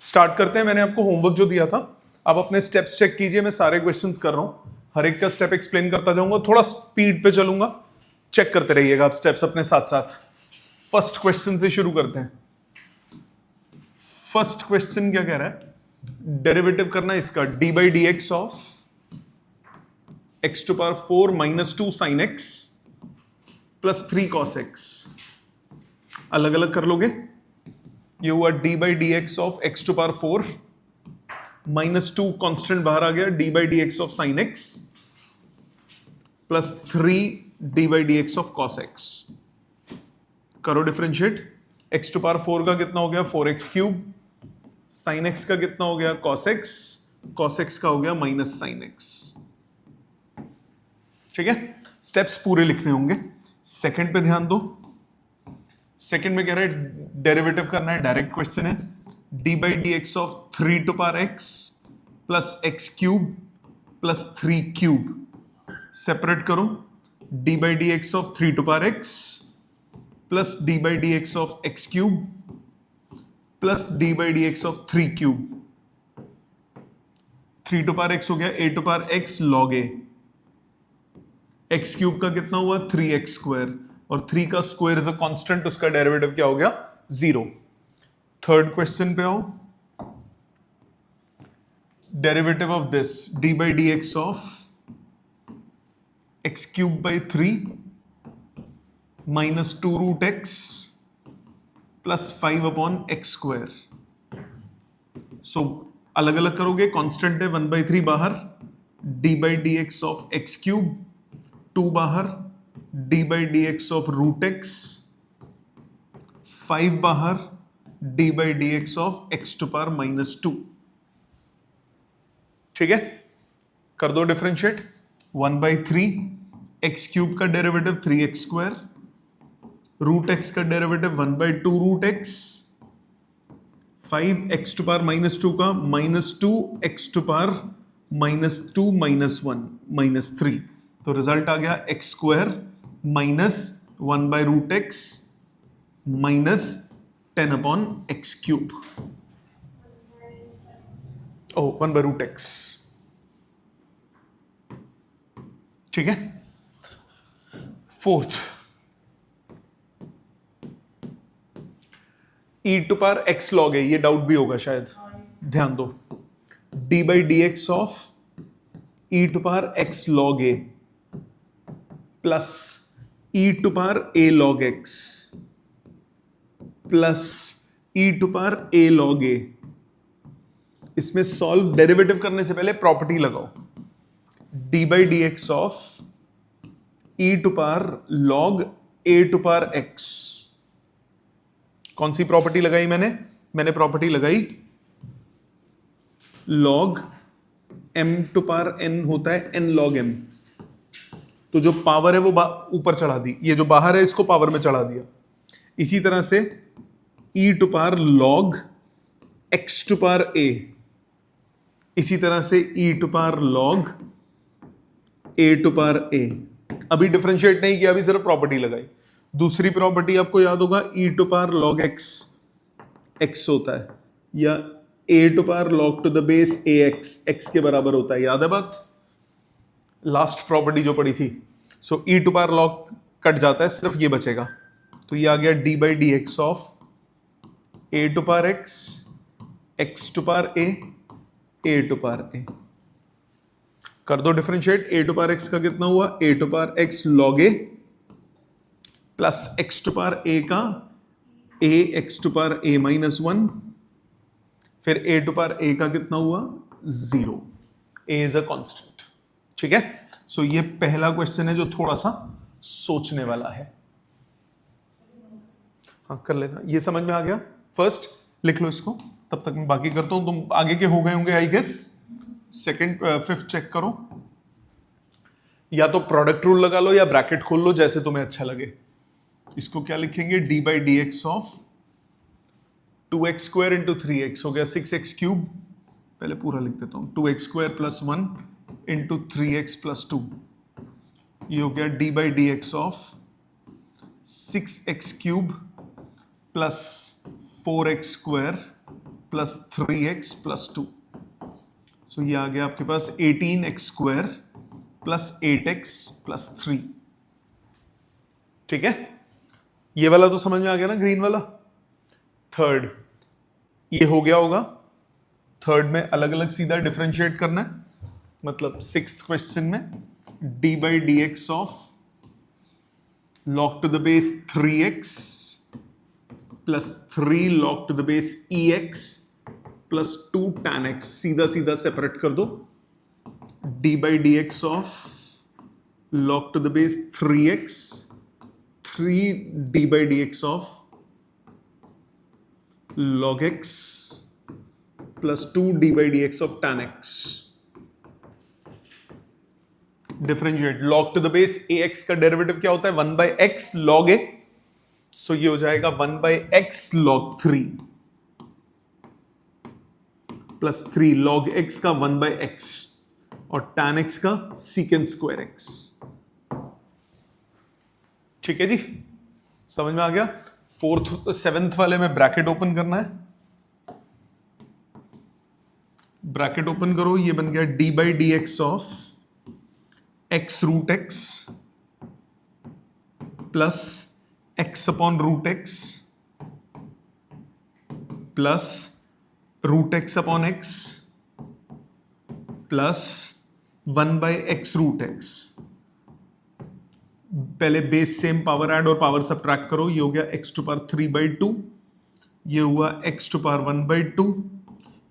Start करते हैं। मैंने आपको होमवर्क जो दिया था, आप अपने स्टेप्स चेक कीजिए। मैं सारे क्वेश्चंस कर रहा हूं, हर एक का स्टेप एक्सप्लेन करता जाऊंगा, थोड़ा स्पीड पे चलूंगा, चेक करते रहिएगा आप स्टेप्स अपने साथ साथ। फर्स्ट क्वेश्चन से शुरू करते हैं। फर्स्ट क्वेश्चन क्या कह रहा है? डेरिवेटिव करना है इसका d by D x of x to power 4 minus 2 sine x plus 3 cos x. अलग अलग कर लोगे। ये हुआ d by D x of x to power 4 minus 2 constant बाहर आ गया, D by D x of sine x plus 3 d by D x of cos x. करो डिफरेंशिएट। एक्स टू पावर 4 का कितना हो गया? 4x cube. साइन एक्स का कितना हो गया? Cos x. कॉस एक्स का हो गया माइनस साइन एक्स। ठीक है, स्टेप्स पूरे लिखने होंगे। सेकंड पे ध्यान दो। सेकंड में कह रहा है डेरिवेटिव करना है, डायरेक्ट क्वेश्चन है। D by D x of 3 to power x plus X cube plus 3 cube. Separate करो। D by D x of 3 to power x plus D by D x of x cube plus D by D x of 3 cube. 3 to power X हो गया A to power x log A. X cube का कितना हुआ? 3x square, और 3 का square is a constant, उसका derivative क्या हो गया? 0। थर्ड क्वेश्चन पे आओ। Derivative of this D by D x of x cube by 3 minus 2 root X plus 5 upon x square. So अलग अलग करोगे, कांस्टेंट है 1/3 बाहर, D by D x of x cube 2 बाहर, D by D x of root X 5 बाहर, D by D x of x to power minus 2। ठीक है, कर दो डिफरेंशिएट। 1/3 एक्स क्यूब का derivative 3x square, root x का derivative 1/2 root X, 5 x to power minus 2 का minus 2 X to power minus 2 minus 1 minus 3। तो result आ गया x square minus 1 by root X minus 10 upon X cube. Oh 1 by root X. ठीक है। Fourth, E to power x log है, ये doubt भी होगा शायद, ध्यान दो। D by D x of E to power x log A plus E to power A log x plus E to power A log A. इसमें solve derivative करने से पहले प्रॉपर्टी लगाओ। D by D x of E to power log A to power X. कौन सी property लगाई मैंने property लगाई log m to power n होता है n लॉग m। तो जो पावर है वो ऊपर चढ़ा दी, ये जो बाहर है इसको पावर में चढ़ा दिया। इसी तरह से e to power log x to power a, इसी तरह से e to power log a to power a। अभी डिफरेंशिएट नहीं किया, अभी सिर्फ प्रॉपर्टी लगाई। दूसरी प्रॉपर्टी आपको याद होगा, e to power log x होता है, या a to power log to the base x के बराबर होता है। याद है बात? लास्ट प्रॉपर्टी जो पड़ी थी। So E to power log cut जाता है, सिर्फ ये बचेगा। तो ये आ गया D by D x of A to power X to power A to power A. कर दो differentiate. A to power x का कितना हुआ? A to power x log A plus x to power A का A x to power A minus 1, फिर ए to power A का कितना हुआ? 0। ए इज अ कांस्टेंट। ठीक है, सो ये पहला क्वेश्चन है जो थोड़ा सा सोचने वाला है। हाँ कर लेना, ये समझ में आ गया। फर्स्ट लिख लो इसको, तब तक मैं बाकी करता हूं। तुम आगे के हो गए होंगे I guess. Second fifth check करो, या तो प्रोडक्ट रूल लगा लो या ब्रैकेट खोल लो, जैसे तुम्हें अच्छा लगे। इसको क्या लिखेंगे? D by D x of 2x square into 3x हो गया 6x क्यूब। पहले पूरा लिख देता हूं, 2x square plus 1 into 3x plus 2। ये हो गया D by D x of 6x cube plus 4x square plus 3x plus 2। सो ये आ गया आपके पास 18x square plus 8x plus 3। ठीक है, ये वाला तो समझ में आ गया ना, ग्रीन वाला। थर्ड, ये हो गया होगा। थर्ड में अलग अलग सीधा डिफरेंशिएट करना है, मतलब सिक्स्थ क्वेश्चन में D by D x of log to the base 3x plus 3 log to the base ex plus 2 tan x, सीधा सीधा सेपरेट कर दो। d by dx of log to the base 3x 3 d by dx of log x plus 2 d by dx of tan x। Differentiate log to the base ax का derivative क्या होता है? 1 by x log a। सो ये हो जाएगा 1 by x log 3 plus 3 log x का 1 by x और tan x का secant square x। ठीक है जी, समझ में आ गया। सेवेंथ वाले में ब्रैकेट ओपन करना है। ब्रैकेट ओपन करो, ये बन गया d by dx of x root x plus x upon root x plus root x upon x plus 1 by x root x। पहले बेस सेम, पावर ऐड और पावर सबट्रैक्ट करो। ये हो गया x टू पावर 3/2, ये हुआ x to power 1/2,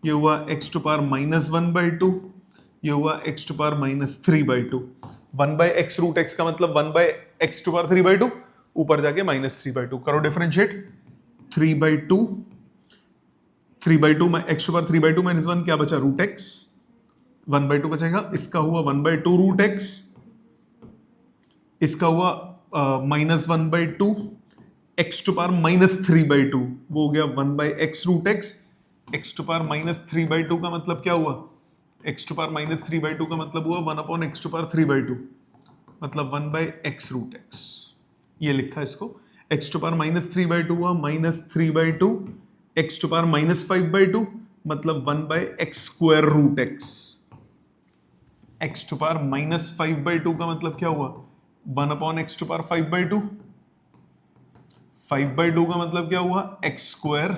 ये हुआ x टू पावर -1/2, ये हुआ x to power -3/2। 1 by x root x का मतलब 1 बाई एक्स टू पावर 3/2, ऊपर जाके -3/2 करो डिफरेंशिएट। 3/2 एक्स टू पावर 3/2 -1 क्या बचा? Root x. 1/2 बचेगा, इसका हुआ 1/2 रूट एक्स, इसका हुआ -1/2 एक्स टू पावर -3/2, वो हो गया 1 by x root x. X to power -3/2 का मतलब क्या हुआ? x टू पावर -3/2 का मतलब हुआ 1 अपॉन एक्स टू पावर 3/2, मतलब 1 बाई एक्स रूट एक्स। ये लिखा इसको। x टू पावर -3/2 हुआ -3/2 एक्स टू पावर -5/2, मतलब 1 by x square root x. X to power -5/2 का मतलब क्या हुआ? 1 अपॉन एक्स टू पावर 5/2। 5/2 का मतलब क्या हुआ? X square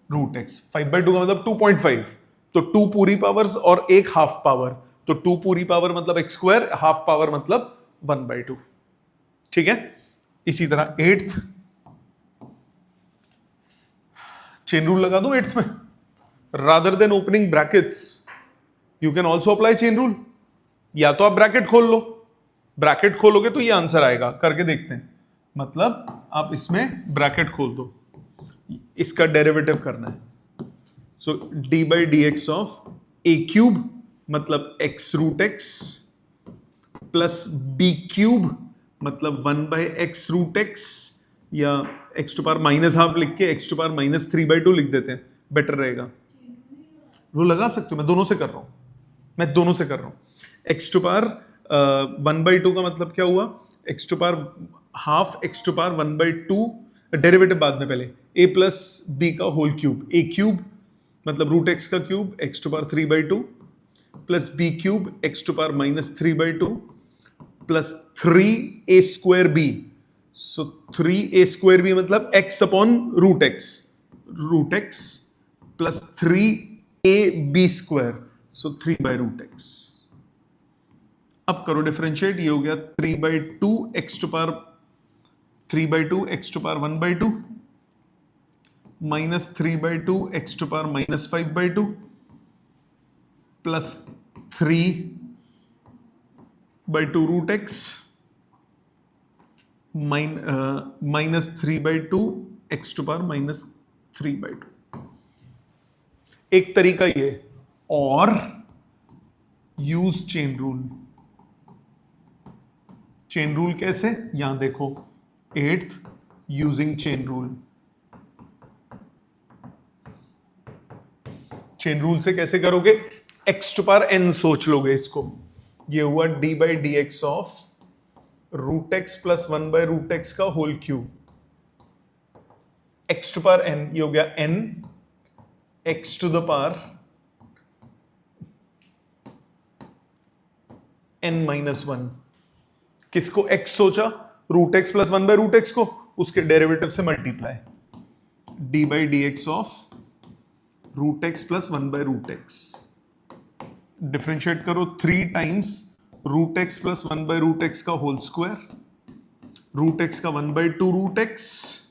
root x. 5/2 का मतलब 2.5, तो 2 पूरी पावर्स और 1 हाफ पावर, तो 2 पूरी पावर मतलब x स्क्वायर, हाफ पावर मतलब 1/2। ठीक है, इसी तरह 8th चेन रूल लगा दूं 8th में। Rather than opening brackets you can also apply chain rule. या तो आप ब्रैकेट खोल लो, ब्रैकेट खोलोगे तो ये आंसर आएगा। करके देखते हैं, मतलब आप इसमें ब्रैकेट खोल दो, इसका डेरिवेटिव करना है। So d by dx of a cube मतलब x root x plus b cube मतलब 1 बाई एक्स रूट x, या x टू पावर -12 लिख के x टू पावर -3/2 लिख देते हैं, बेटर रहेगा। वो लगा सकते हो, मैं दोनों से कर रहा हूं, x टू पावर 1/2 का मतलब क्या हुआ? x to power half x to power 1/2, derivative बाद में, पहले a प्लस b का होल क्यूब, a क्यूब मतलब रूट एक्स का cube X to power 3/2 plus B cube X to power -3/2 plus 3a square B. So 3a square B मतलब x upon root X plus 3ab square, so 3/√x। अब करो differentiate, ये हो गया 3/2 x to power 3/2 x to power 1/2 -3/2 x to power -5/2 plus 3/2 root x -3/2 x to power -3/2। एक तरीका ये, और use chain rule. Chain rule कैसे? यहां देखो, 8th using chain rule. Chain rule से कैसे करोगे? x टू पावर n सोच लोगे इसको। ये हुआ d by D x of root X plus 1 by root x का whole cube, x to power n, ये हो गया n x to the power n minus one. किसको x सोचा? Root X plus one by root X को, उसके derivative से multiply, D by D x of root X plus one by root X. Differentiate करो 3 times root X plus one by root x का whole square, root x का 1/2 root x,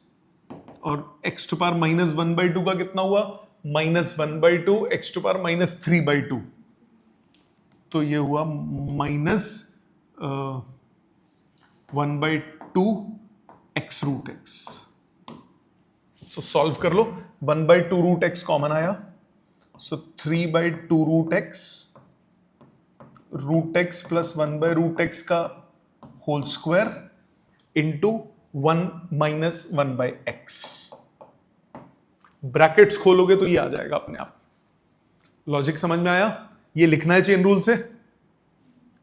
और x to power minus 1/2 का कितना हुआ? -1/2 x to power -3/2, तो ये हुआ -1/2 x root x. So solve कर लो, 1/2 रूट एक्स कॉमन आया, सो 3/2 रूट एक्स प्लस 1/√x का whole square into 1 minus 1/x। Brackets खोलोगे तो ये आ जाएगा अपने आप। लॉजिक समझ में आया? ये लिखना है चेन रूल से,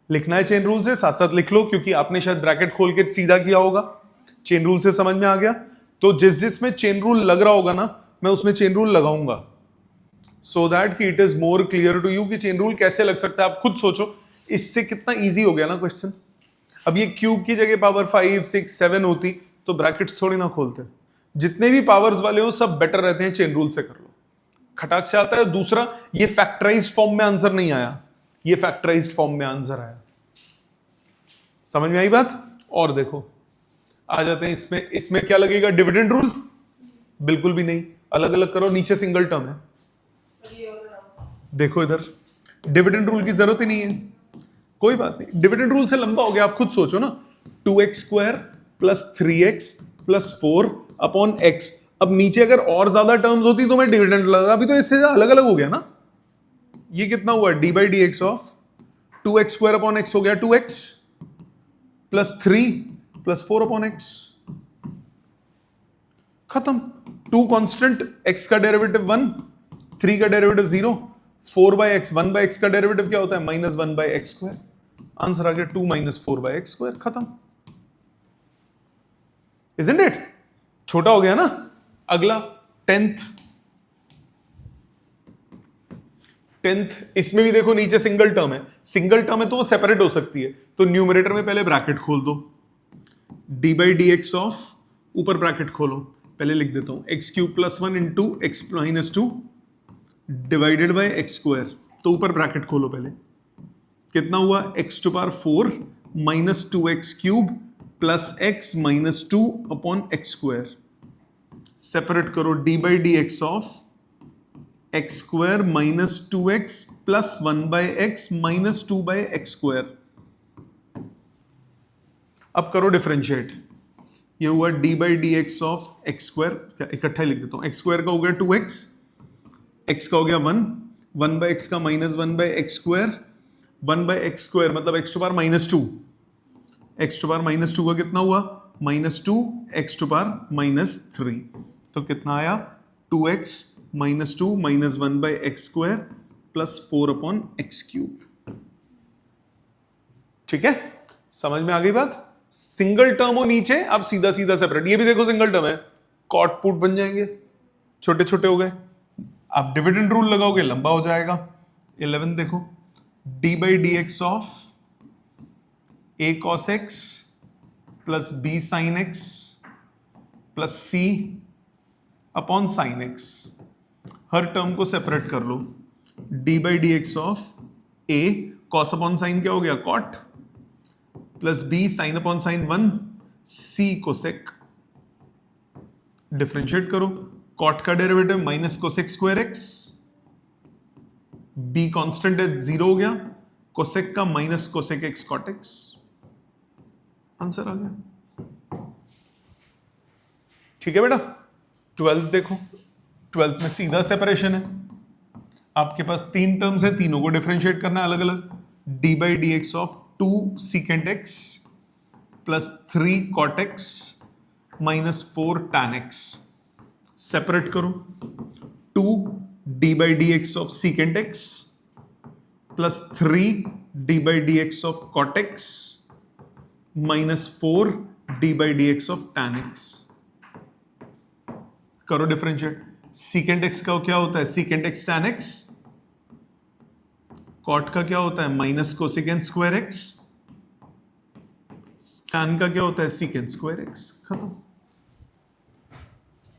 लिखना है चेन रूल से, साथ साथ लिख लो, क्योंकि आपने शायद ब्रैकेट खोल के सीधा किया होगा। चेन रूल से समझ में आ गया? तो जिसमें चेन रूल लग रहा होगा ना, मैं उसमें चेन रूल लगाऊंगा, सो दैट कि it is more clear to you कि चेन रूल कैसे लग सकता है। आप खुद सोचो, इससे कितना इजी हो गया ना क्वेश्चन। अब ये क्यूब की जगह पावर 5, 6, 7 होती तो ब्रैकेट्स थोड़ी ना खोलते। जितने भी पावर्स वाले हो सब बेटर रहते हैं चेन रूल से कर लो, खटाक से आता है। दूसरा, ये फैक्टराइज्ड फॉर्म में आंसर नहीं आया, ये फैक्टराइज्ड फॉर्म में आंसर आया। समझ में आई बात? और देखो, आ जाते हैं इसमें। इसमें क्या लगेगा? Dividend rule? बिल्कुल भी नहीं, अलग अलग करो, नीचे सिंगल टर्म है। देखो इधर, डिविडेंड रूल की जरूरत ही नहीं है, कोई बात नहीं। डिविडेंड रूल से लंबा हो गया, आप खुद सोचो ना, 2x square plus 3x plus 4 upon x। अब नीचे अगर और ज्यादा टर्म्स होती तो मैं डिविडेंड लगा, अभी तो इससे अलग अलग हो गया ना। ये कितना हुआ? D by D x of 2x square upon x हो गया 2x plus 3 plus 4 upon x। खत्म। 2 कांस्टेंट, x का डेरिवेटिव 1, 3 का derivative 0, 4 by x, 1 by x का डेरिवेटिव क्या होता है? -1 बाई एक्स स्क्वायर। आंसर आ गया 2 - 4 बाई एक्स स्क्वायर। खत्म। Isn't it? छोटा हो गया ना। अगला 10th, इसमें भी देखो नीचे सिंगल टर्म है, सिंगल टर्म है तो वो सेपरेट हो सकती है। तो न्यूमरेटर में पहले ब्रैकेट खोल दो, D by D x of, ऊपर ब्रैकेट खोलो, पहले लिख देता हूं X cube plus 1 into X minus 2 divided by x square. तो ऊपर ब्रैकेट खोलो पहले, कितना हुआ? x to power 4 minus 2x cube plus x minus 2 upon x square. Separate करो, D by D x of x square minus 2x plus 1 by X minus 2 by x square. अब करो differentiate, ये हुआ d by D x of x square, क्या इकट्ठा लिख देता हूं, एक्स स्क्वायर का हो गया 2x, x का हो गया 1, 1 बाई एक्स का minus 1 by x square, 1 by x square मतलब x to power -2, x to power -2 का कितना हुआ? -2 x टू पावर -3। तो कितना आया? 2x -2 -1 by x square plus 4 upon X cube. ठीक है, समझ में आ गई बात? सिंगल टर्म हो नीचे, आप सीधा सीधा सेपरेट। ये भी देखो सिंगल टर्म है, कॉट पुट बन जाएंगे, छोटे छोटे हो गए। आप डिविडेंड रूल लगाओगे, लंबा हो जाएगा। 11 देखो, D by D x of A cos x plus B sine x plus C upon sine X. हर टर्म को सेपरेट कर लो, D by D x of A cos upon sine क्या हो गया? Cot, plus B sine upon sine 1, C cosec. Differentiate करो, cot का derivative minus cosec square X, B constant है 0 हो गया, कोसेक का minus cosec x cot x. Answer आ गया। ठीक है बेटा। 12th देखो, 12th में सीधा सेपरेशन है, आपके पास 3 टर्म्स है, तीनों को डिफरेंशिएट करना है अलग अलग। D by D x of 2 secant x plus 3 cot x minus 4 tan x. Separate करो, 2 d by D x of secant x plus 3 d by D x of cot x minus 4 d by D x of tan x. करो differentiate, secant x का क्या होता है? Secant x tan x. Cot का क्या होता है? Minus cosecant square x. Tan का क्या होता है? Secant square x. खत्म।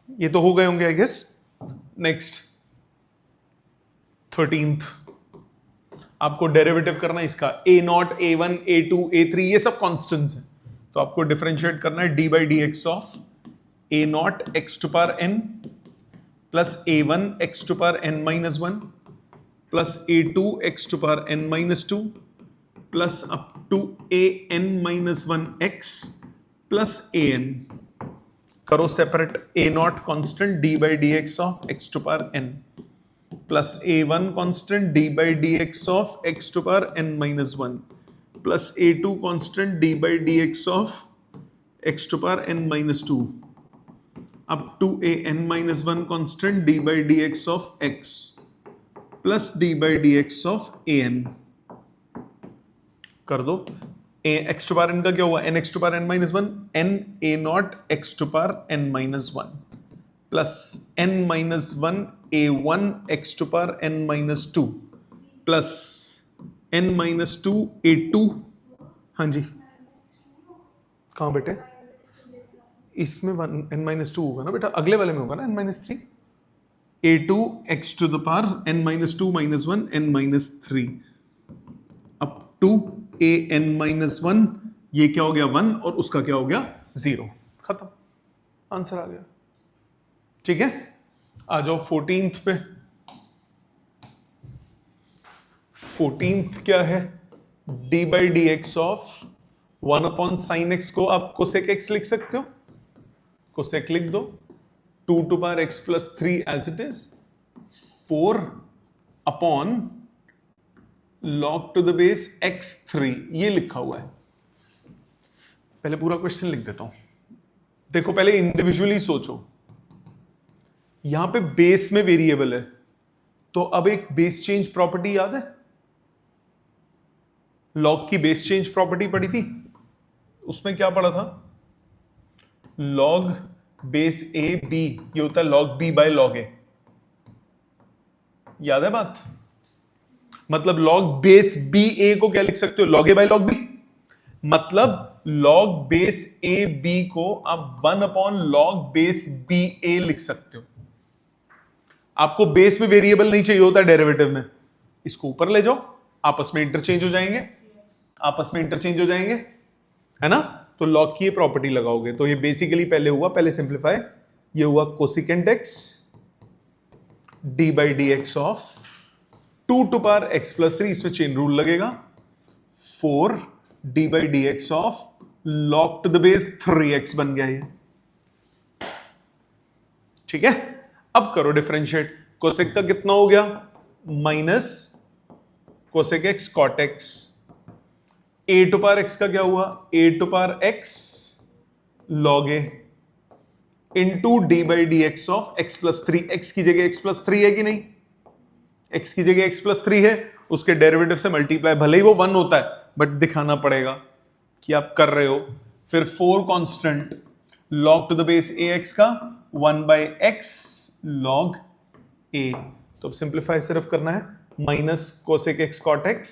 ये तो हो गए होंगे आई गेस। नेक्स्ट 13th, आपको डेरिवेटिव करना है इसका। A naught, A one, A two, A three, ये सब कॉन्स्टेंट्स हैं, तो आपको डिफरेंशिएट करना है D by D x of A not x to power N plus A one x to power N minus one plus A two x to power N minus two plus up to A N minus one x plus A N. करो separate. A naught constant D by D x of x to power N plus A one constant D by D x of x to power N minus one plus A two constant D by D x of x to power N minus two up to A N minus one constant D by D x of x plus D by D x of a n. कर दो। A x to power n का क्या हुआ? N x to power N minus one, n a not x to power N minus one plus n minus one a one x to power N minus two plus n minus two a two. हाँ जी, कहाँ बेटे? इसमें one n minus to होगा ना बेटा, अगले वाले में होगा ना n minus three. A two x to the power N minus two minus one n minus three up to A N minus one. ये क्या हो गया? वन, और उसका क्या हो गया? जीरो। खत्म, आंसर आ गया। ठीक है, आ जाओ 14th पे। 14th क्या है? D by D x of one upon sine x को आप कोसेक एक्स लिख सकते हो, कोसेक लिख दो। Two to power x plus three as it is, 4 upon log to the base x3, ये लिखा हुआ है। पहले पूरा क्वेश्चन लिख देता हूं। देखो पहले इंडिविजुअली सोचो, यहां पे बेस में वेरिएबल है, तो अब एक बेस चेंज प्रॉपर्टी याद है? log की बेस चेंज प्रॉपर्टी पढ़ी थी, उसमें क्या पढ़ा था? log बेस a b, ये होता है log b by log a। याद है बात? मतलब log बेस b a को क्या लिख सकते हो? log a by log b। मतलब log बेस a b को आप 1 upon log base b a लिख सकते हो। आपको बेस में वेरिएबल नहीं चाहिए होता डेरिवेटिव में, इसको ऊपर ले जाओ, आपस में इंटरचेंज हो जाएंगे, आपस में इंटरचेंज हो जाएंगे, है ना? तो log की ये प्रॉपर्टी लगाओगे, तो ये बेसिकली पहले हुआ, पहले सिंप्लीफाई, ये हुआ cosecant x d by D x of 2 to power x plus three, इसमें चेन रूल लगेगा, 4 d by D x of log to the base 3x बन गया ये। ठीक है, अब करो डिफरेंशिएट। कोसेक का कितना हो गया? Minus cosec x cot X. A to power x का क्या हुआ? A to power X log a into D by D x of x plus three. X की जगह एक्स प्लस थ्री है कि नहीं? एक्स की जगह एक्स प्लस थ्री है, उसके डेरिवेटिव से मल्टीप्लाई, भले ही वो 1 होता है बट दिखाना पड़ेगा कि आप कर रहे हो। फिर 4 constant log to the base a x का 1 बाई एक्स log a। तो अब सिंप्लीफाई सिर्फ करना है, minus cosec x cot x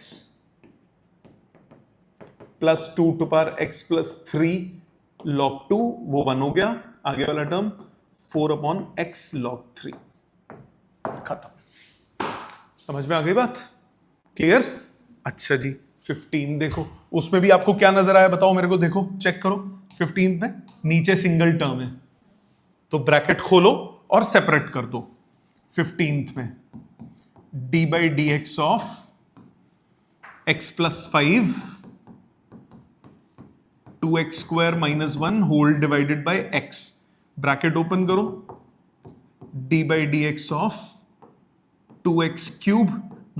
plus 2 to power x plus three log 2, वो 1 हो गया, आगे वाला टर्म 4 अपॉन एक्स log 3। खत्म। समझ में आ गई बात? क्लियर? अच्छा जी, 15 देखो, उसमें भी आपको क्या नजर आया बताओ मेरे को, देखो चेक करो। 15 में नीचे सिंगल टर्म है, तो ब्रैकेट खोलो और सेपरेट कर दो। 15 में D by D x of x plus 5 2x square minus 1 whole divided by X, bracket open करो, D by D x of 2x cube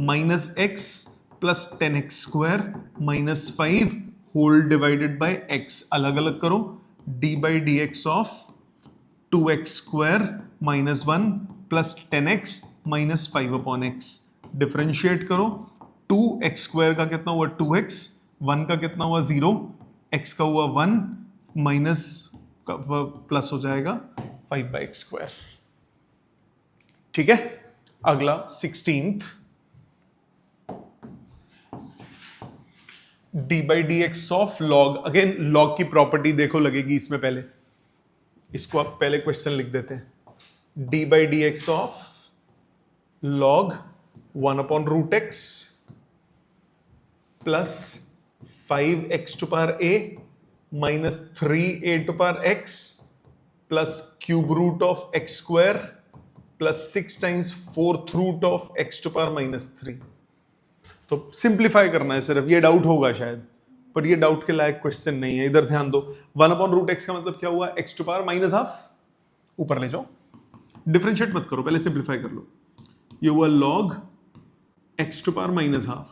minus x plus 10x square minus 5 whole divided by X, अलग अलग करो, D by D x of 2x square minus 1 plus 10x minus 5 upon X, differentiate करो। 2x square का कितना हुआ? 2x, 1 का कितना हुआ? 0, x का हुआ 1, माइनस प्लस हो जाएगा 5 बाई एक्स स्क्वायर। ठीक है, अगला 16th, D by D x of log, again log की प्रॉपर्टी देखो लगेगी इसमें, पहले इसको आप पहले क्वेश्चन लिख देते हैं, d by D x of log 1/√x plus 5x to power a minus 3a to power x plus cube root of x square plus 6 times 4th root of x to power -3। तो simplify करना है सिर्फ, ये doubt होगा शायद, पर ये doubt के लायक क्वेश्चन नहीं है। इधर ध्यान दो, 1/√x का मतलब क्या हुआ, x टू पावर -12, ऊपर ले जाओ, डिफरेंशिएट मत करो, पहले सिंप्लीफाई कर लो। ये हुआ log x to power -12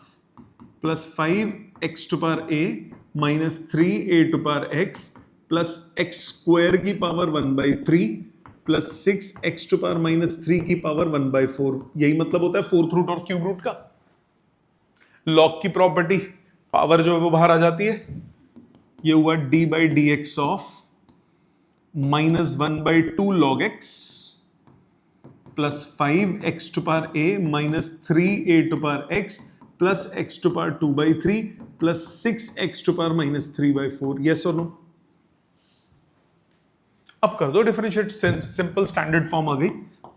plus 5x to power a minus 3a to power x plus x square की power 1/3 plus 6x to power -3 की पावर 1/4। यही मतलब होता है 4th रूट और क्यूब रूट का। लॉग की प्रॉपर्टी, पावर जो है वो बाहर आ जाती है। ये हुआ d by D x of -1/2 log x plus 5x to power a minus 3a to power x plus x to power 2/3 plus 6x to power -3/4। Yes और नो? अब कर दो डिफरेंशिएट, सिंपल स्टैंडर्ड फॉर्म आ गई।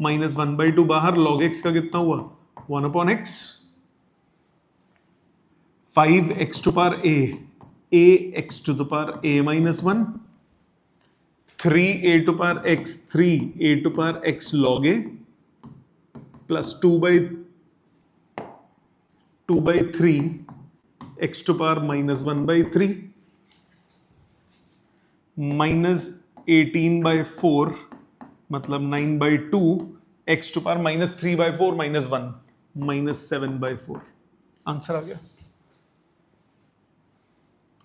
-1/2 बाहर, log x का कितना हुआ 1/x, 5x to power a x to the power a -1, 3a to power x 3a to power x log a plus 2/3 x to power -1/3 minus 18/4 मतलब 9/2 x to power -3/4 -1 -7/4। Answer आ गया।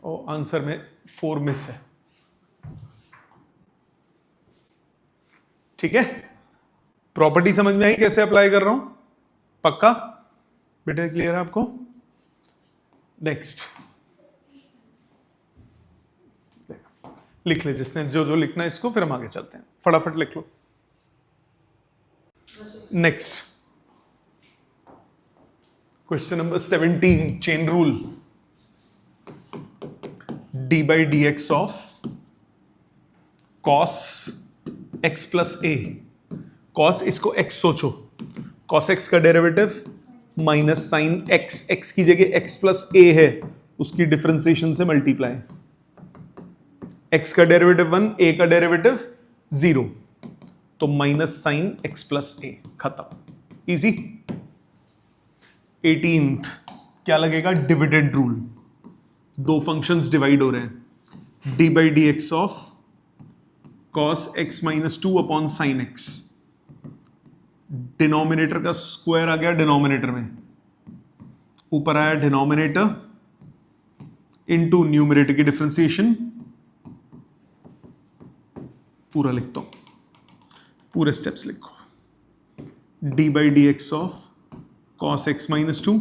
और answer में 4 miss है। ठीक है, property समझ में आई कैसे अप्लाई कर रहा हूं? पक्का बेटे, क्लियर है आपको? नेक्स्ट लिख ले जिसने जो लिखना है इसको, फिर हम आगे चलते हैं। फटाफट लिख लो। Next question number 17, chain rule, D by D x of cos x plus A. Cos, इसको एक्स सोचो, कॉस एक्स का derivative minus sine X, X की जगह एक्स प्लस ए है, उसकी डिफरेंशिएशन से मल्टीप्लाई। एक्स का डेरिवेटिव 1, ए का डेरिवेटिव 0, तो minus sine x plus A, खत्म, इजी। 18th क्या लगेगा, डिविडेंड रूल। दो फंक्शंस डिवाइड हो रहे हैं, d by D x of cos X -2 upon sine X. Denominator का स्क्वायर आ गया डिनोमिनेटर में, ऊपर आया डिनोमिनेटर इनटू न्यूमरेटर की डिफरेंशिएशन। पूरा लिखता हूं, पूरे स्टेप्स लिखो। D by D x of cos X -2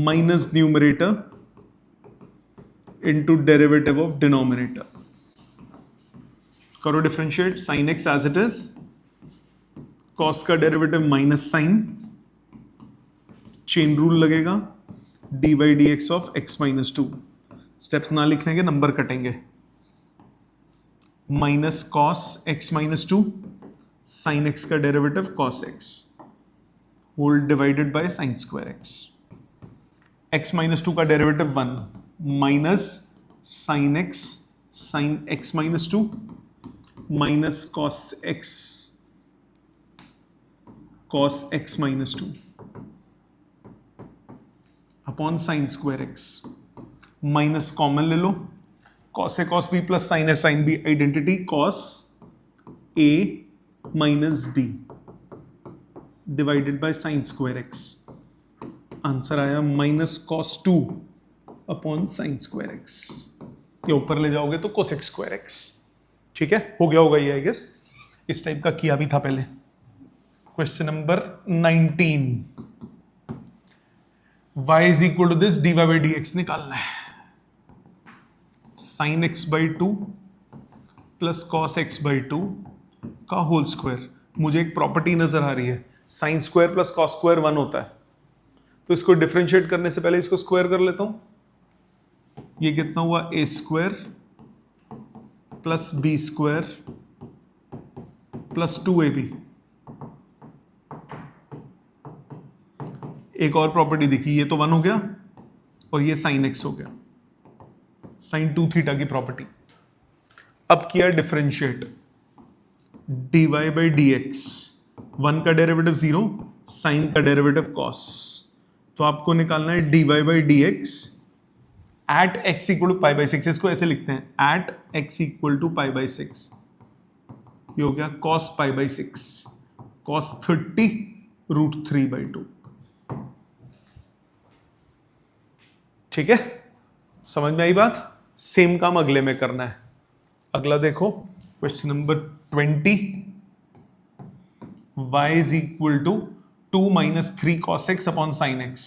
minus numerator into derivative of denominator। करो differentiate, sine x as it is, cos का derivative minus sine, chain rule लगेगा, D by D x of X -2। Steps ना लिखने के, number कटेंगे। Minus cos X -2 sine x का derivative cos x whole divided by sine square x. X -2 का derivative 1 minus sine X -2 minus cos X -2 upon sine square x. Minus common ले लो, cos A cos B plus sine A sine B, identity cos A minus B divided by sine square X. Answer आया minus cos 2 upon sine square X. ये ऊपर ले जाओगे तो cosec square x. ठीक है, हो गया होगा ये, आई गेस इस टाइप का किया भी था पहले। Question number 19, y is equal to this, d y by D x निकालना है। Sign x/2 plus cos x/2 का होल स्क्वायर। मुझे एक प्रॉपर्टी नजर आ रही है, sign square plus cos square 1 होता है, तो इसको डिफरेंशिएट करने से पहले इसको स्क्वायर कर लेता हूं। ये कितना हुआ, A square plus B square plus 2ab। एक और प्रॉपर्टी दिखी, ये तो 1 हो गया और ये साइन x हो गया, साइन 2 थीटा की प्रॉपर्टी। अब किया differentiate, dy by D x, 1 का डेरिवेटिव 0, साइन का डेरिवेटिव cos, तो आपको निकालना है dy by D x at x equal to pi by 6। इसको ऐसे लिखते हैं, at x equal to pi by 6। ये हो गया cos pi by 6, cos 30 root 3 by 2। ठीक है, समझ में आई बात। सेम काम अगले में करना है। अगला देखो, question number 20, y is equal to 2 minus 3 cos x upon sine x।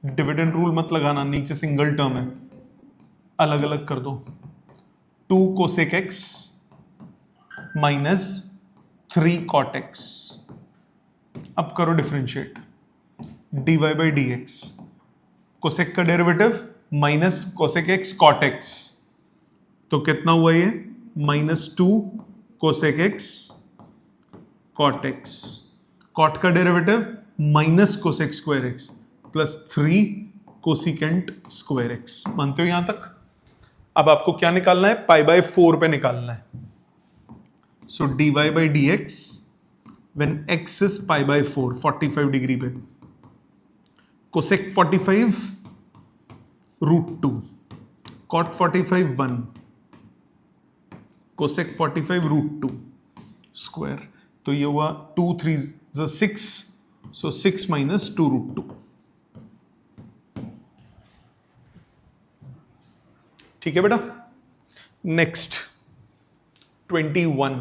Dividend rule मत लगाना, नीचे सिंगल टर्म है, अलग अलग कर दो। 2 cosec x minus 3 cot x। अब करो differentiate, dy by D x, cosec का derivative minus cosec x cot x, तो कितना हुआ ये, minus 2 cosec x cot x, cot का derivative minus cosec square x plus 3 cosecant square x. मानते हो यहां तक। अब आपको क्या निकालना है, पाई बाय 4 पे निकालना है। So d y by D x when x is pi by 4, 45 degree पे, cosec 45 root 2, cot 45 1, cosec 45 root 2 square, तो ये हुआ 2 3 6, सो 6 माइनस 2 रूट 2। ठीक है बेटा। नेक्स्ट 21,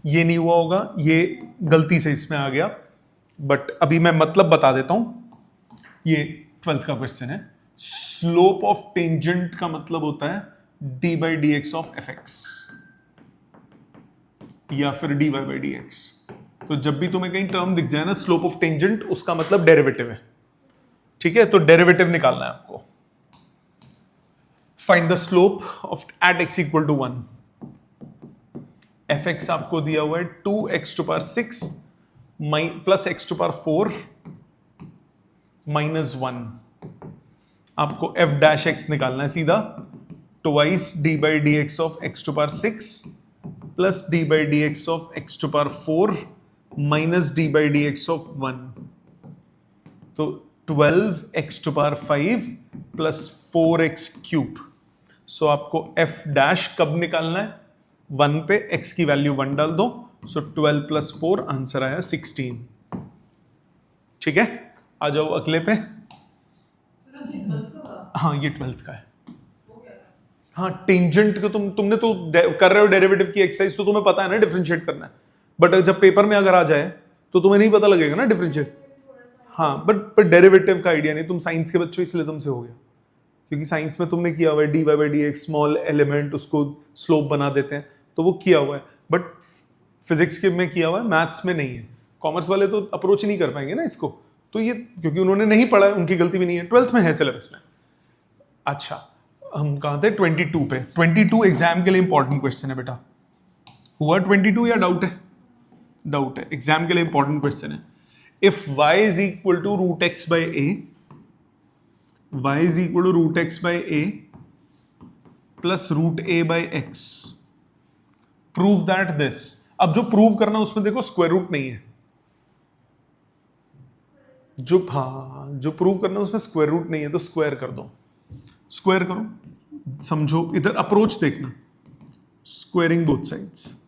ये नहीं हुआ होगा, ये गलती से इसमें आ गया, बट अभी मैं मतलब बता देता हूं। ये 12th का क्वेश्चन है। स्लोप ऑफ टेंजेंट का मतलब होता है D by D x of f x या फिर d y by D x. तो जब भी तुम्हें कहीं टर्म दिख जाए ना स्लोप ऑफ टेंजेंट, उसका मतलब डेरिवेटिव है। ठीक है, तो डेरिवेटिव निकालना है आपको। Find the slope of at x equal to 1। F x आपको दिया हुआ है 2x to power 6 plus x to power 4 minus 1। आपको एफ डैश एक्स निकालना है सीधा, twice d by D x of x to power 6 plus D by D x of x to power 4 minus d by D x of 1। तो 12x to power 5 plus 4x cube. So आपको f dash कब निकालना है, 1 पे x की value 1 डाल दो, सो 12 plus 4 answer आया 16। ठीक है, आ जाओ अगले पे। हाँ ये 12th का है। हाँ टेंजेंट को तुमने तो कर रहे हो डेरिवेटिव की एक्सरसाइज, तो तुम्हें पता है ना डिफरेंशिएट करना है, बट जब पेपर में अगर आ जाए तो तुम्हें नहीं पता लगेगा ना डिफरेंशिएट। हाँ बट डेरिवेटिव का आइडिया नहीं, तुम साइंस के बच्चों इसलिए तुमसे हो गया, क्योंकि साइंस में तुमने किया हुआ है d y by D x small element, उसको स्लोप बना देते हैं, तो वो किया हुआ है, बट फिजिक्स के में किया हुआ है, मैथ्स में नहीं है। कॉमर्स वाले तो अप्रोच नहीं कर पाएंगे ना इसको, तो ये क्योंकि उन्होंने नहीं पढ़ा है, उनकी गलती भी नहीं है, 12th में है सिलेबस में। अच्छा हम कहाँ थे, 22 पे। 22 एग्जाम के लिए इंपॉर्टेंट क्वेश्चन है बेटा। हुआ 22 या डाउट है? डाउट है, एग्जाम के लिए इंपॉर्टेंट क्वेश्चन है। If y is equal to root x by a, y is equal to root x by a plus root a by x, prove that this. अब जो प्रूव करना उसमें देखो स्क्वायर रूट नहीं है, जो प्रूव करना उसमें स्क्वायर रूट नहीं है, तो स्क्वायर कर दो, स्क्वायर करो। समझो इधर अप्रोच देखना, स्क्वायरिंग बोथ साइड्स।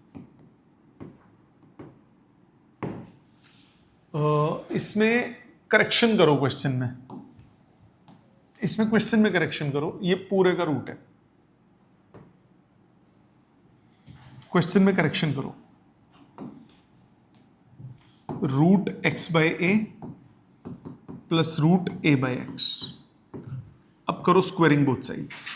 इसमें करेक्शन करो क्वेश्चन में, इसमें क्वेश्चन में करेक्शन करो, ये पूरे का रूट है, क्वेश्चन में करेक्शन करो। Root x by a plus root a by x. अब करो स्क्वायरिंग बोथ साइड्स।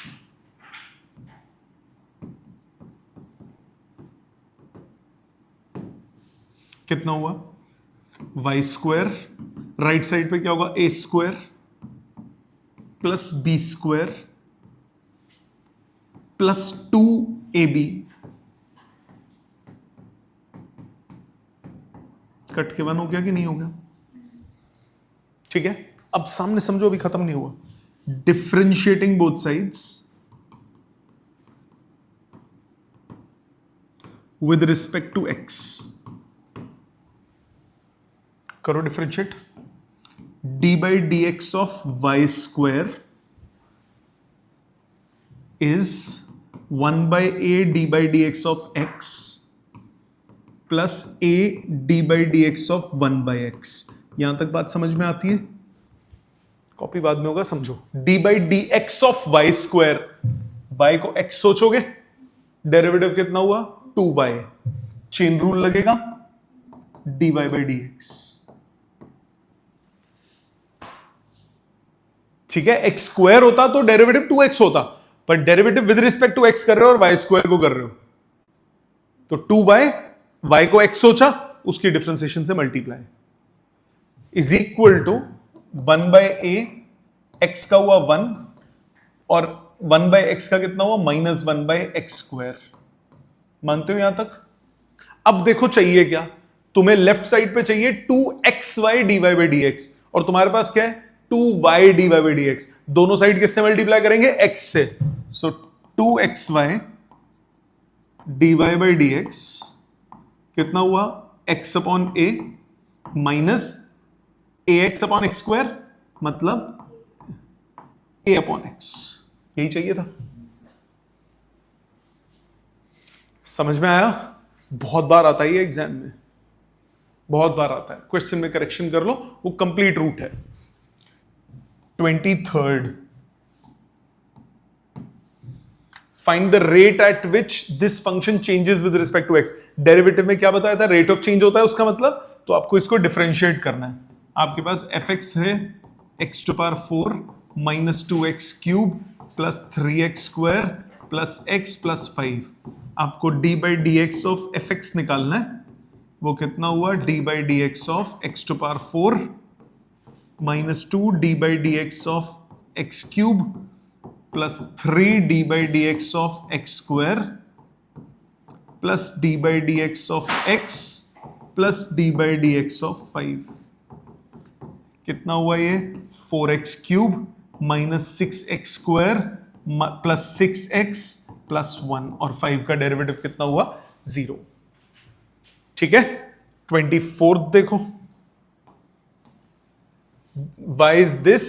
कितना हुआ वाई स्क्वायर, राइट साइड पे क्या होगा a square plus B square plus 2ab, cut के 1 हो गया कि नहीं हो गया? ठीक है, अब सामने समझो, अभी खत्म नहीं हुआ. Differentiating both sides with respect to x. करो differentiate. D by D x of y square is 1 by a d by D x of x plus a d by D x of 1 by x. यहां तक बात समझ में आती है? Copy बाद में होगा, समझो. D by D x of y square, y को एक्स सोचोगे, डेरिवेटिव कितना हुआ 2y, चेन रूल लगेगा dy बाई डी एक्स. ठीक है, एक्स स्क्वायर होता तो डेरिवेटिव 2x होता, पर derivative with respect to x कर रहे हो और वाई स्क्वायर को कर रहे हो, तो 2y, y को x सोचा, उसकी डिफरेंशिएशन से multiply is equal to 1 by a, x का हुआ 1 और 1 बाई एक्स का कितना हुआ -1 बाई एक्स स्क्वायर. मानते हो यहां तक? अब देखो चाहिए क्या तुम्हें, लेफ्ट साइड पे चाहिए 2xy dy by D x, और तुम्हारे पास क्या है 2y dy by D x. दोनों साइड किससे मल्टीप्लाई करेंगे? x से. सो 2xy dy by D x कितना हुआ x upon a minus ax upon x square, मतलब a अपॉन एक्स. यही चाहिए था. समझ में आया? बहुत बार आता है ये एग्जाम में, बहुत बार आता है. क्वेश्चन में करेक्शन कर लो, वो कंप्लीट रूट है. 23rd, find the rate at which this function changes with respect to x. Derivative में क्या बताया था? रेट ऑफ चेंज होता है उसका मतलब, तो आपको इसको डिफरेंशिएट करना है. आपके पास fx है x to power 4 minus 2x cube plus 3x square plus x plus 5. आपको d by D x of fx निकालना है. वो कितना हुआ? d by D x of x to power 4 minus 2 d by D x of x cube plus 3 d by D x of x square plus d by D x of x plus d by D x of 5. कितना हुआ ये? 4x cube minus 6x square plus 6x plus 1, और 5 का derivative कितना हुआ? 0. ठीक है. 24th देखो. Why is this?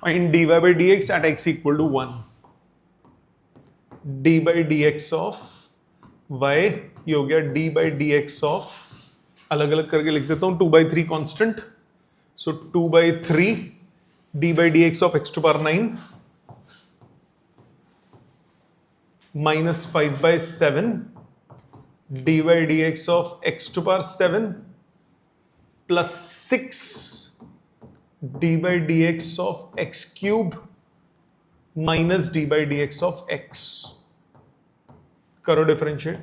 Find dy by dx at x equal to 1. d by dx of y, ये हो गया d by dx of, अलग अलग करके लिख देता हूं, 2/3 constant. So 2/3 d by dx of x to power 9 minus 5/7 d by dx of x to power 7 plus 6 d by dx of x cube minus d by dx of x. करो differentiate.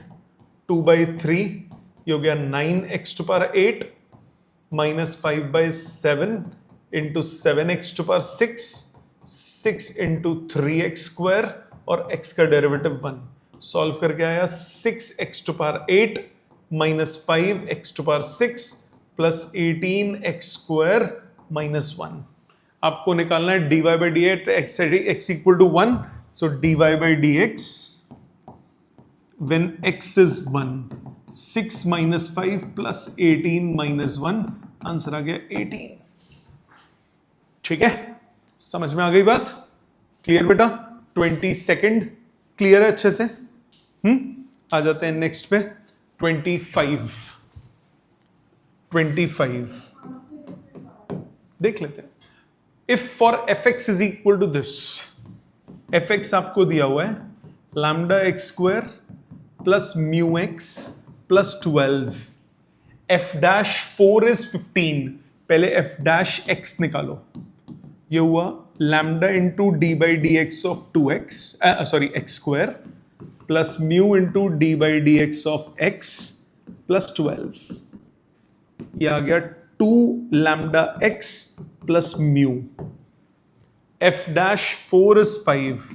2/3 ये हो गया 9x to power 8 minus 5/7 into 7x to power 6, 6 into 3x square और x का derivative 1. Solve करके आया 6x to power 8 minus 5x to power 6 plus 18x square minus 1. आपको निकालना है dy by dx x equal to 1. So dy by dx when x is 1, 6 minus 5 plus 18 minus 1, answer आ गया 18. ठीक है, समझ में आ गई बात? क्लियर बेटा? 22nd क्लियर है अच्छे से? आ जाते हैं नेक्स्ट पे. 25 देख लेते हैं. If for fx is equal to this, fx आपको दिया हुआ है lambda x square plus mu x plus 12, f dash 4 is 15. पहले f डैश x निकालो. ये हुआ lambda into D by D x of 2x, sorry x square plus mu into D by D x of x plus 12. ये आ गया 2 lambda x plus mu, f dash 4 is 5,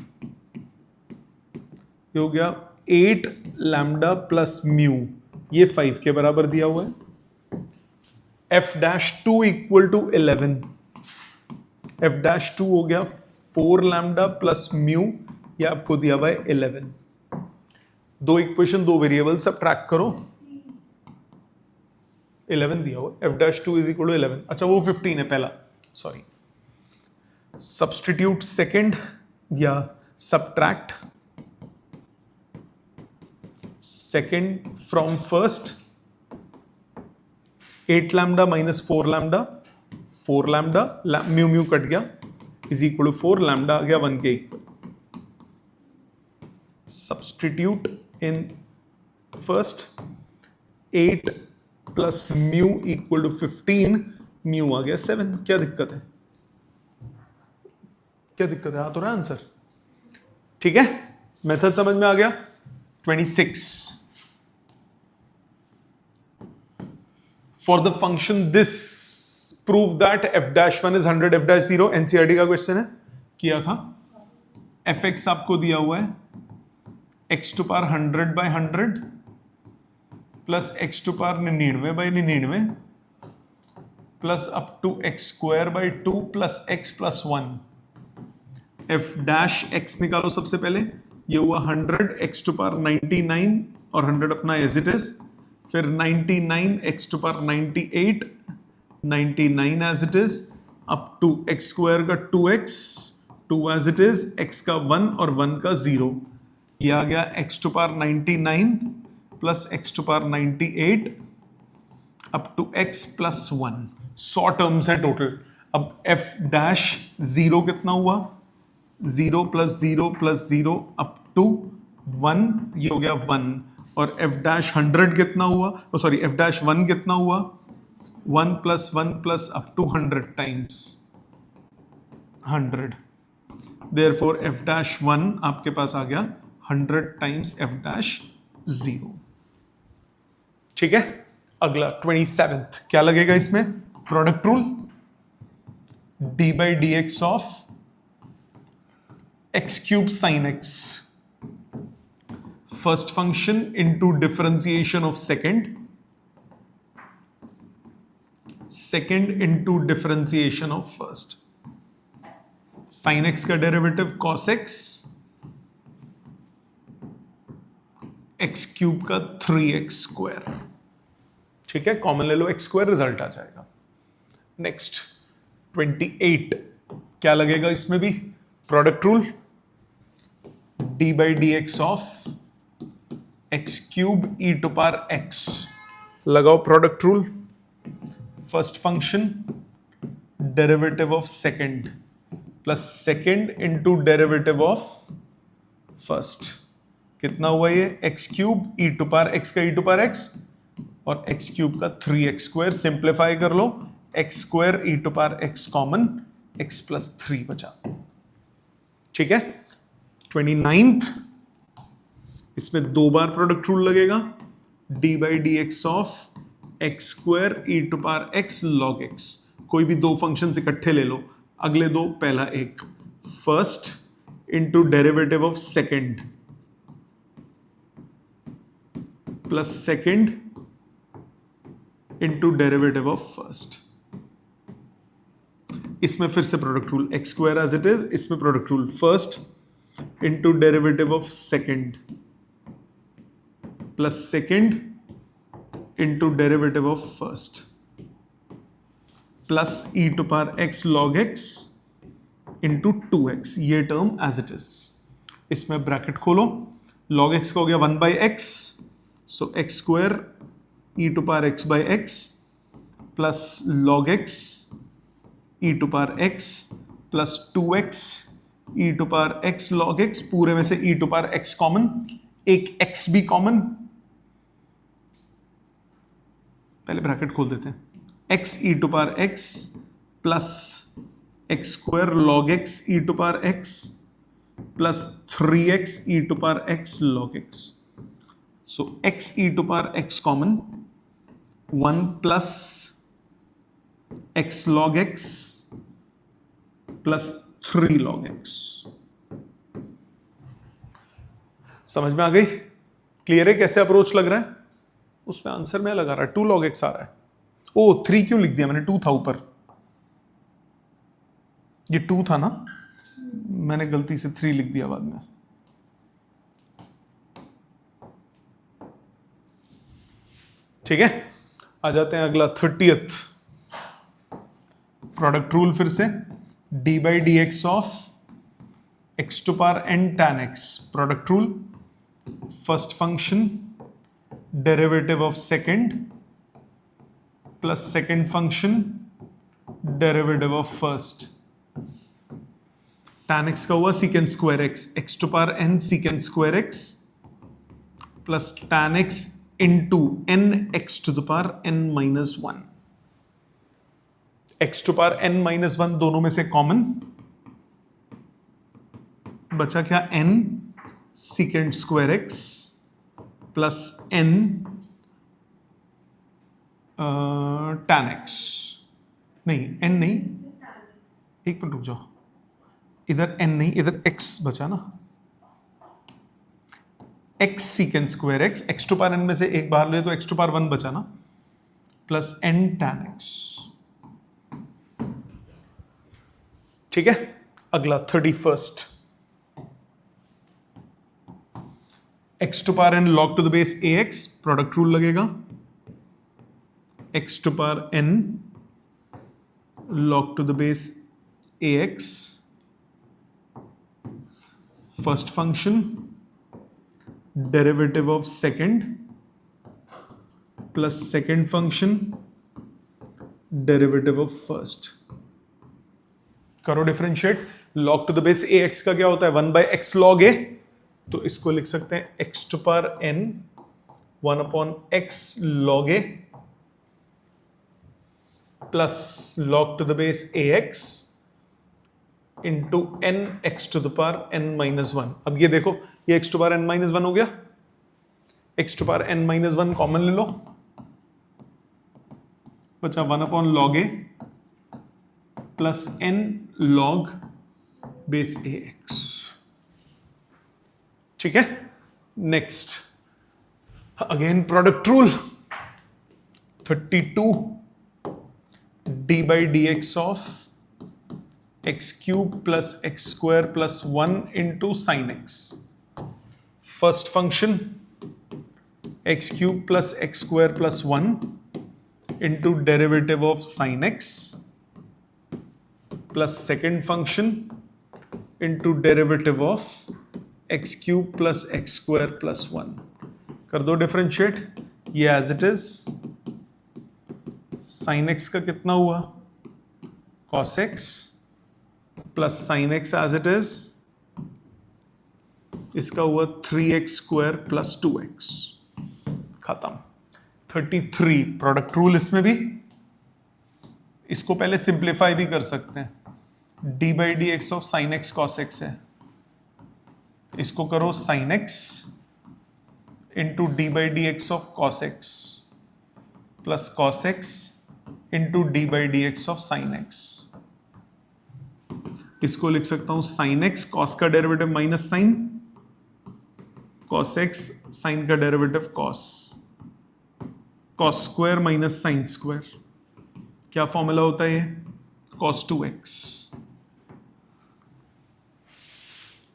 ये हो गया 8 lambda plus mu, ये 5 के बराबर दिया हुआ है। F dash 2 equal to 11, f dash 2 हो गया 4 लैम्डा प्लस म्यू, ये आपको दिया हुआ है 11। दो इक्वेशन, दो वेरिएबल, सब ट्रैक करो। 11 दिया हुआ, f dash 2 is equal to 11। अच्छा वो 15 है पहला, सॉरी। सब्सटीट्यूट सेकेंड या subtract second from first, 8 lambda minus 4 lambda, 4 lambda, mu mu cut गया, इज इक्वल टू 4 लैम्डा आ गया 1 के equal. Substitute in first, 8 plus mu equal to 15, mu आ गया 7। क्या दिक्कत है, क्या दिक्कत है, आ तो रहा है आंसर। ठीक है, मेथड समझ में आ गया। 26 for the function this prove that f dash 1 is 100 f dash 0, NCERT का क्वेश्चन है, किया था। एफ एक्स आपको दिया हुआ है x to power 100 by 100 plus x to power 99 by 99 plus up to x square by 2 plus x plus 1। F dash x निकालो सबसे पहले, ये हुआ 100 एक्स टू पावर 99 और 100 अपना एज इट इज, फिर 99 x to power 98, 99 as it is, up to x square का 2x, 2 as it is, x का 1 और 1 का 0, ये आ गया x to power 99 plus x to power 98 up to x plus 1। 100 terms है टोटल। अब f डैश 0 कितना हुआ, 0 प्लस 0 प्लस 0 अप टू 1, ये हो गया 1। और f डैश 100 कितना हुआ, सॉरी f डैश 1 कितना हुआ, 1 plus 1 plus up to 100 times 100। Therefore f dash 1 आपके पास आ गया 100 टाइम्स f डैश 0। ठीक है, अगला 27th क्या लगेगा इसमें, product rule, d by D x of x cube sine x, first function into differentiation of second into differentiation of first. Sine x का derivative cos x, x cube का 3x square. ठीक है, common ले लो x square, result आ जाएगा। Next 28 क्या लगेगा इसमें भी, product rule, d by D x of x cube e to power x, लगाओ product rule, first function derivative of second plus second into derivative of first. कितना हुआ ये, x cube e to power x का e to power x और x cube का 3x square, simplify कर लो, x square e to power x common, x plus 3 बचा। ठीक है, 29th इसमें 2 बार प्रोडक्ट रूल लगेगा, d by D x of x square e to power x log x. कोई भी 2 फंक्शन इकट्ठे ले लो, अगले 2, पहला एक, first into derivative of second plus second into derivative of first. इसमें फिर से product rule, x square as it is, इसमें product rule, first into derivative of second plus second into derivative of first plus E to power x log x into 2x, ये term as it is. इसमें bracket खोलो, log x का हो गया 1 by x, so x square e to power x by x plus log x e to power x plus 2x e to power x log x, पूरे में से e to power x common, एक x भी common, पहले bracket खोल देते हैं, x e to power x plus x square log x e to power x plus 3x e to power x log x। So x e to power x common, 1 plus x log x plus 3 log x. समझ में आ गई? Clear है कैसे approach लग रहा है? उसमें आंसर में लगा रहा है 2 लॉग एक्स आ रहा है। ओ 3 क्यों लिख दिया मैंने? 2 था ऊपर, ये 2 था ना, मैंने गलती से 3 लिख दिया बाद में। ठीक है, आ जाते हैं अगला 30th प्रोडक्ट रूल। फिर से d by D x of x to power n tan x. Product rule, first function derivative of second plus second function derivative of first. Tan x का हुआ secant square x, x to power n secant square x plus tan x into n x to the power N minus 1। X to power N minus 1 दोनों में से common बचा क्या? N secant square x plus n tan x. नहीं n नहीं, एक minute रुक जाओ, इधर एन नहीं इधर एक्स बचा ना, x secant square x, x to power n में से एक बाहर ले तो एक्स टू पावर 1 बचा ना, प्लस एन टैन एक्स। ठीक है, अगला 31st x to power n log to the base a x. Product rule लगेगा, x to power n log to the base ax, first function derivative of second plus second function derivative of first। करो differentiate. log to the base ax का क्या होता है? 1 by x log a, तो इसको लिख सकते हैं x to power n 1 upon x log a प्लस log to the base ax into n x to the power N minus 1। अब ये देखो, ये x to power N minus 1 हो गया, x to power N minus 1 common ले लो, बचा 1 upon log A plus n log base a x. ठीक है, next again product rule 32 d by D x of x cube plus x square plus 1 into sine x. First function x cube plus x square plus 1 into derivative of sine x plus second function into derivative of x cube plus x square plus 1। कर दो differentiate, ये as it is sine x का कितना हुआ? Cos x plus sine x as it is, इसका हुआ 3x square plus 2x। खत्म। 33 product rule, इसमें भी इसको पहले सिंप्लीफाई भी कर सकते हैं। D by D x of sine x cos x है, इसको करो sine x into D by D x of cos x plus cos x into D by D x of sine x. इसको लिख सकता हूं साइन एक्स, कॉस का derivative minus sine, cos x sine का derivative cos, cos square minus sine square. क्या formula होता है ये? Cos 2x।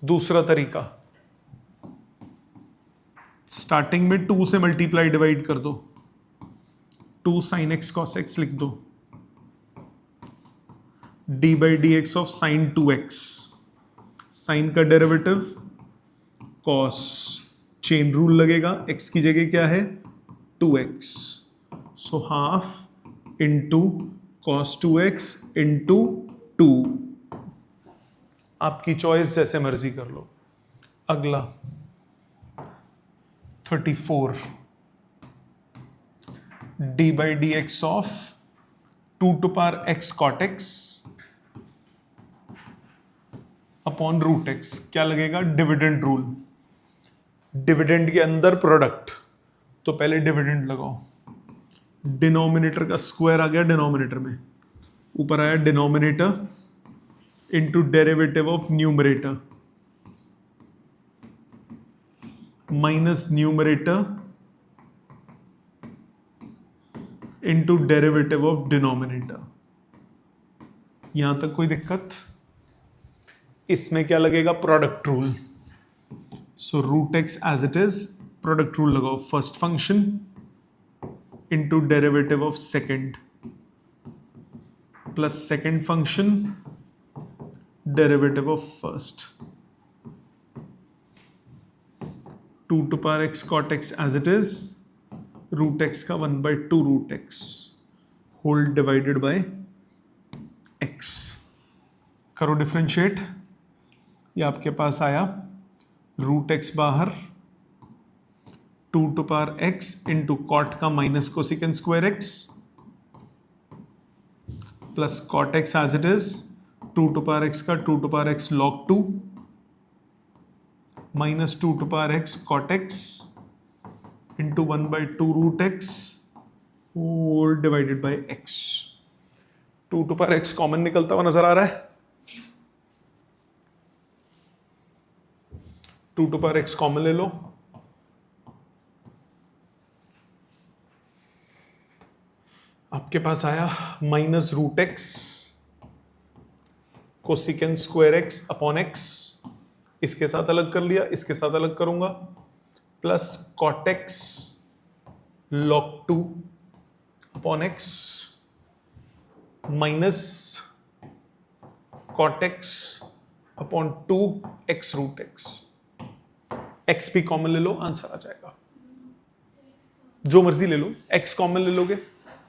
दूसरा तरीका, स्टार्टिंग में 2 से मल्टीप्लाई डिवाइड कर दो, 2 साइन एक्स कॉस एक्स लिख दो, D by D x of sine 2x, sine का डेरिवेटिव कॉस, चेन रूल लगेगा, x की जगह क्या है? 2x, so half into cos 2x into 2। आपकी चॉइस, जैसे मर्जी कर लो। अगला 34 d by D x of 2 to power x cot x upon root x. क्या लगेगा? Dividend rule. डिविडेंड के अंदर प्रोडक्ट, तो पहले डिविडेंड लगाओ, डिनोमिनेटर का स्क्वायर आ गया डिनोमिनेटर में, ऊपर आया denominator into derivative of numerator minus numerator into derivative of denominator. यहां तक कोई दिक्कत? इसमें क्या लगेगा? Product rule. So root x as it is, product rule लगाओ, first function into derivative of second plus second function derivative of first, 2 to power x cot x as it is, root x का 1/2 root x whole divided by x। करो differentiate. ये आपके पास आया root x बाहर, 2 to power x into cot का minus cosecant square x plus cot x as it is, 2 to power x का 2 to power x log 2 minus 2 to power x cot x into 1/2 root x whole divided by x। 2 to power x common निकलता हुआ नजर आ रहा है। 2 to power x common ले लो, आपके पास आया minus root x cosecant square x upon x, इसके साथ अलग कर लिया, इसके साथ अलग करूंगा, plus cot x log 2 upon x minus cot x upon 2 x root x. X भी कॉमन ले लो, आंसर आ जाएगा। जो मर्जी ले लो, एक्स कॉमन ले लोगे,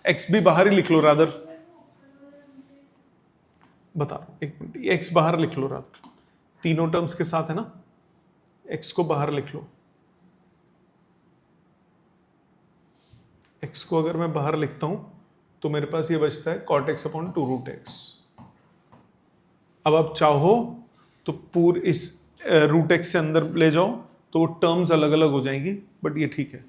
एक्स भी बाहर ही लिख लो रादर, बता रहा हूं एक मिनट, एक्स बाहर लिख लो रादर, तीनों टर्म्स के साथ है ना, एक्स को बाहर लिख लो। एक्स को अगर मैं बाहर लिखता हूं तो मेरे पास ये बचता है cot x upon 2 root x. अब आप चाहो तो पूरे इस रूट एक्स से अंदर ले जाओ तो वो टर्म्स अलग अलग हो जाएंगी, बट ये ठीक है,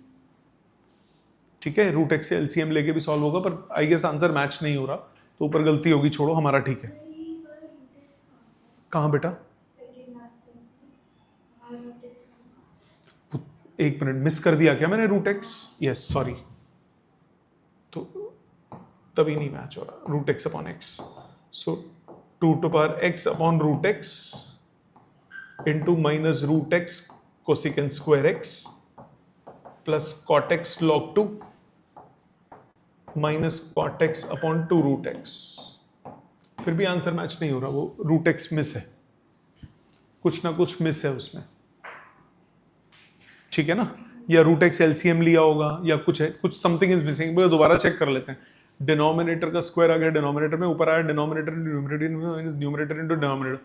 ठीक है। रूट एक्स से एलसीएम लेके भी सॉल्व होगा, पर आई गेस आंसर मैच नहीं हो रहा, तो ऊपर गलती होगी, छोड़ो, हमारा ठीक है। कहां बेटा? एक मिनट, मिस कर दिया क्या मैंने रूट एक्स? यस सॉरी, तो तभी नहीं मैच हो रहा। Root x upon x, so 2 to power x upon root x into minus root x cosecant square x plus cot x log 2 minus cot x upon 2 root x. फिर भी answer match नहीं हो रहा, वो root x miss है, कुछ ना कुछ मिस है उसमें, ठीक है ना, या रूट एक्स एलसीएम लिया होगा या कुछ है, कुछ समथिंग इज मिसिंग। दोबारा चेक कर लेते हैं। डिनोमिनेटर का स्क्वायर आ गया डिनोमिनेटर में, ऊपर आया डिनोमिनेटर न्यूमरेटर इंटू डिनोमिनेटर।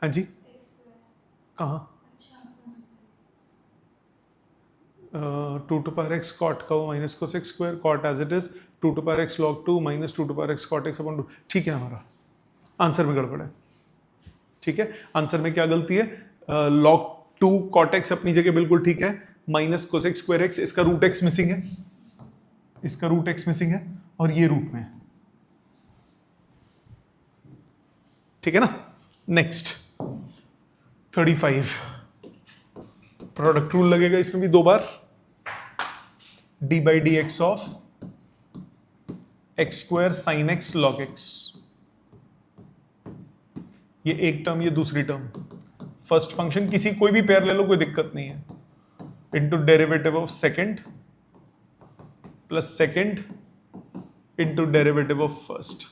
हाँ जी, कहाँ? 2 to power x कॉट का वो minus cosec square cot as it is 2 to power x log 2 minus 2 to power x cot x upon 2। ठीक है, हमारा आंसर में गड़बड़ है, ठीक है। आंसर में क्या गलती है? log 2 cot x अपनी जगह बिल्कुल ठीक है, माइनस कोसेक स्क्वायर x, इसका रूट x मिसिंग है, इसका रूट x मिसिंग है और ये रूट में है, ठीक है ना। नेक्स्ट 35, प्रोडक्ट रूल लगेगा इसमें भी 2 बार। D by D x of x square sine x log x, ये एक टर्म, ये दूसरी टर्म, फर्स्ट फंक्शन किसी कोई भी पेयर ले लो, कोई दिक्कत नहीं है, into derivative of second plus second into derivative of first.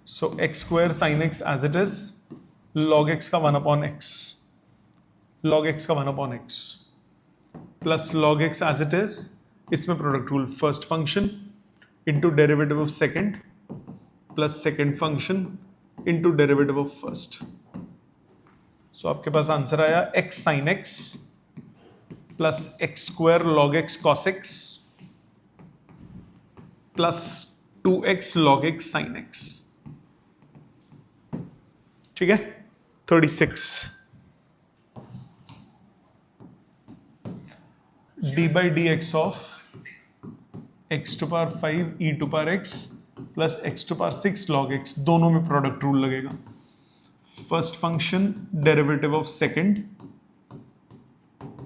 So x square sine x as it is, log x का 1 अपॉन एक्स, लॉग एक्स का 1 upon x plus log x as it is, इसमें product rule, first function into derivative of second plus second function into derivative of first. So आपके पास answer आया x sine x plus x square log x cos x plus 2x log x sine x, ठीक है। 36, d by D x of x to power 5 e to power x plus x to power 6 log x, दोनों में product rule लगेगा. First function derivative of second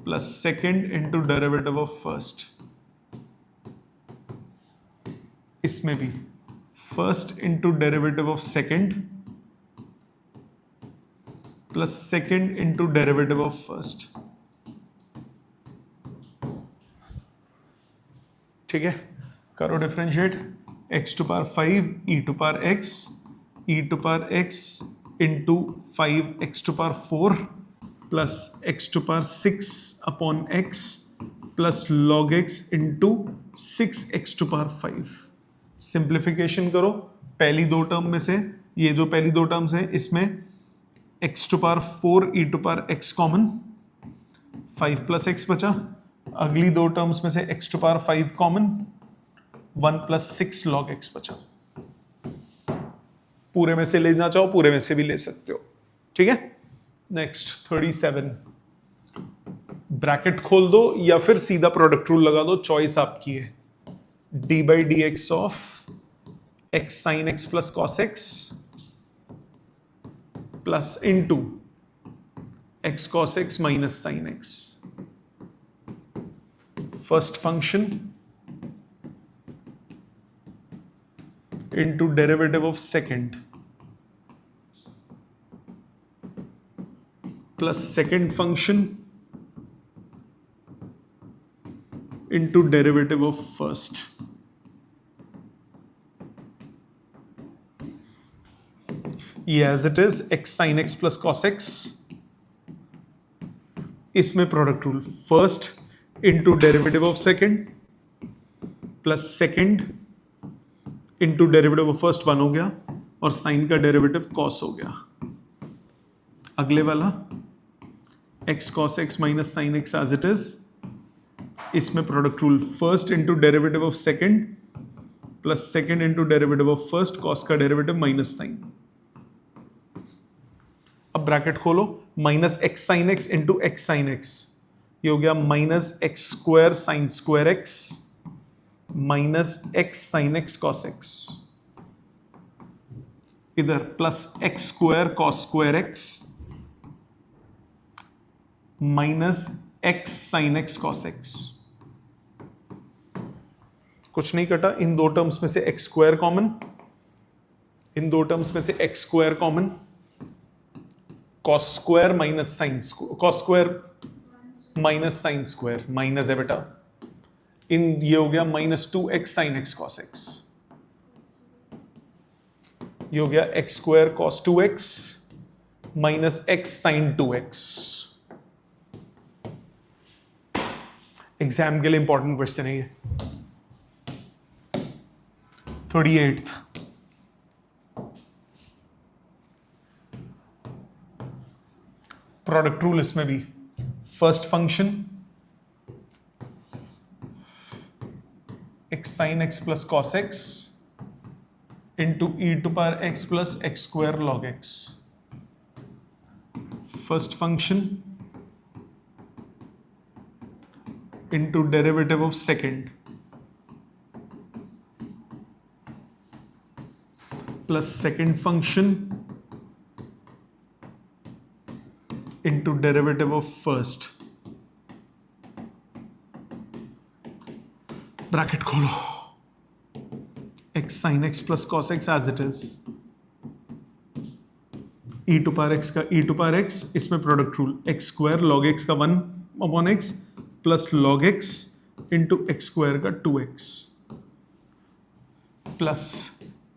plus second into derivative of first. इसमें भी first into derivative of second plus second into derivative of first. ठीक है, करो differentiate. X to power 5 e to power x into 5 x to power 4 plus x to power 6 upon x plus log x into 6 x to power 5. Simplification करो पहली दो term में से. ये जो पहली दो टर्म्स है इसमें x to power 4 e to power x common, 5 plus x बचा. अगली दो टर्म्स में से x to power 5 common, 1 plus 6 log x बचा. पूरे में से लेना चाहो पूरे में से भी ले सकते हो. ठीक है, नेक्स्ट 37. ब्रैकेट खोल दो या फिर सीधा प्रोडक्ट रूल लगा दो, चॉइस आपकी है. D by D x of x sine x plus cos x plus into x cos x minus sine x. First function into derivative of second plus second function into derivative of first. ये as it is x sine x plus cos x. इसमें product rule first into derivative of second plus second into derivative of first 1 हो गया और sign का derivative cos हो गया. अगले वाला x cos x minus sine x as it is. इसमें product rule first into derivative of second plus second into derivative of first, cos का डेरिवेटिव माइनस साइन. अब ब्रैकेट खोलो, minus x sine x into x sine x, ये हो गया minus x square sine square x minus x sine x cos x. इधर plus x square cos square x minus x sine x cos x. कुछ नहीं कटा, इन दो terms में से एक्स स्क्वायर कॉमन, इन दो टर्म्स में से x square common, cos square minus sine square, cos square minus sine square minus है बेटा. इन ये हो गया minus 2x sine x cos x. ये हो गया x square cos 2x minus x sine 2x. Exam के लिए इंपॉर्टेंट क्वेश्चन है ये. 38th product rule. इसमें भी first function x sine x plus cos x into e to power x plus x square log x. First function into derivative of second plus second function into derivative of first. Bracket खोलो, x sin x plus cos x as it is. e to power x का e to power x, इसमें product rule x square log x का 1 upon x plus log x into x square का 2x plus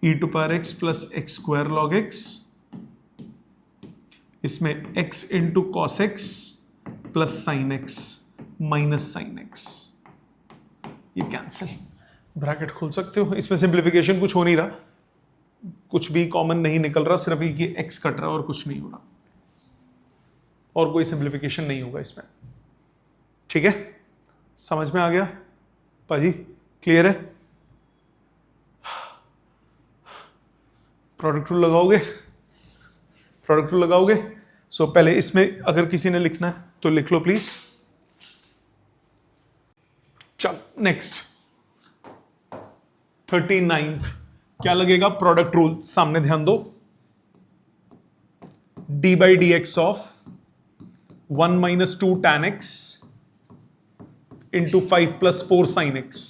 e to power x plus x square log x. इसमें x into cos x plus sine x minus sine x. ये cancel. Bracket खोल सकते हो. इसमें simplification कुछ हो नहीं रहा, कुछ भी कॉमन नहीं निकल रहा, सिर्फ ये x कट रहा और कुछ नहीं हो रहा, और कोई सिंप्लीफिकेशन नहीं होगा इसमें. ठीक है, समझ में आ गया पाजी? क्लियर है? प्रोडक्ट रूल लगाओगे? प्रोडक्ट रूल लगाओगे? सो पहले इसमें अगर किसी ने लिखना है तो लिख लो प्लीज. चल नेक्स्ट. 39th क्या लगेगा? प्रोडक्ट रूल सामने ध्यान दो। D by D x of 1 minus 2 tan x into 5 plus 4 sin x।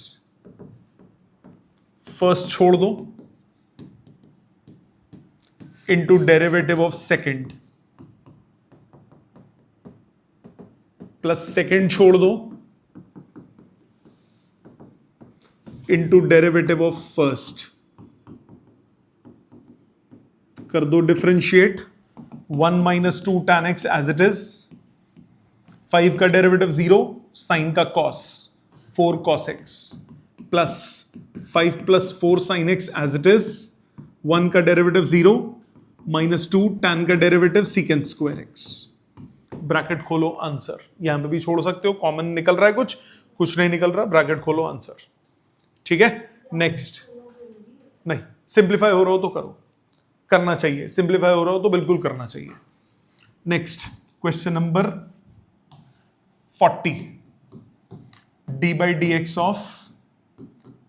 First छोड़ दो into derivative of second plus second छोड़ दो इंटू डेरिवेटिव ऑफ फर्स्ट। कर दो differentiate. 1 minus 2 tan x as it is, 5 का डेरिवेटिव 0, साइन का cos 4 cos x plus 5 plus 4 sin x as it is, 1 का derivative 0 minus 2 tan का derivative secant square x। Bracket खोलो, answer. यहां पे भी छोड़ सकते हो, कॉमन निकल रहा है, कुछ नहीं निकल रहा, ब्रैकेट खोलो, आंसर। ठीक है, नेक्स्ट। नहीं, सिंप्लीफाई हो रहा हो तो करो, करना चाहिए, सिंप्लीफाई हो रहा हो तो बिल्कुल करना चाहिए। Next question number 40, d by D x of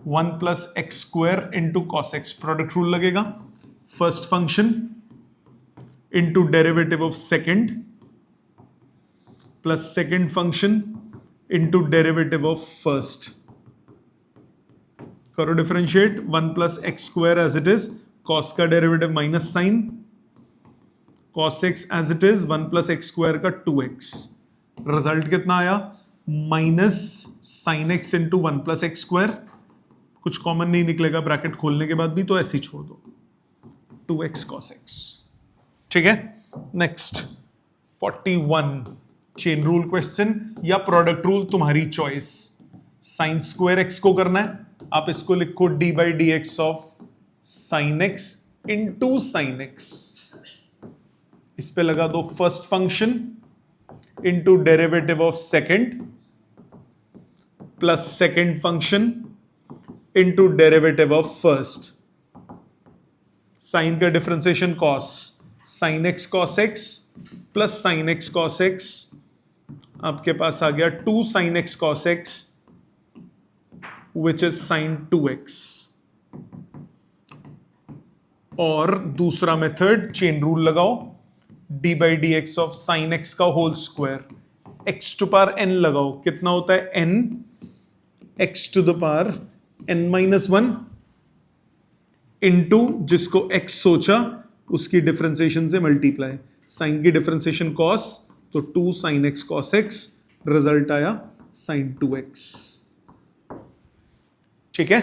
1 plus x square into cos x. Product rule लगेगा। First function into derivative of second plus second function into derivative of first. करो differentiate. 1 plus x square as it is, cos का derivative minus sine, cos x as it is, 1 plus x square का 2x। Result कितना आया? Minus sine x into 1 plus x square. कुछ common नहीं निकलेगा bracket खोलने के बाद भी, तो ऐसे ही छोड़ दो, 2x cos x। ठीक है, नेक्स्ट 41, चेन रूल क्वेश्चन या प्रोडक्ट रूल, तुम्हारी चॉइस। साइन स्क्वायर एक्स को करना है, आप इसको लिखो D by D x of sine x into sine x. इस पे लगा दो first function into derivative of second plus second function into derivative of first. Sine का differentiation cos, sine x cos x plus sine x cos x, आपके पास आ गया 2 sine x cos x which is sine 2x। और दूसरा method, chain rule लगाओ, D by D x of sine x का whole square, x to power n लगाओ, कितना होता है n, x to the power n minus 1 इंटू जिसको x सोचा उसकी डिफरेंशिएशन से मल्टीप्लाई। साइन की डिफरेंशिएशन cos, तो 2 sine x cos x, result आया साइन 2x। ठीक है,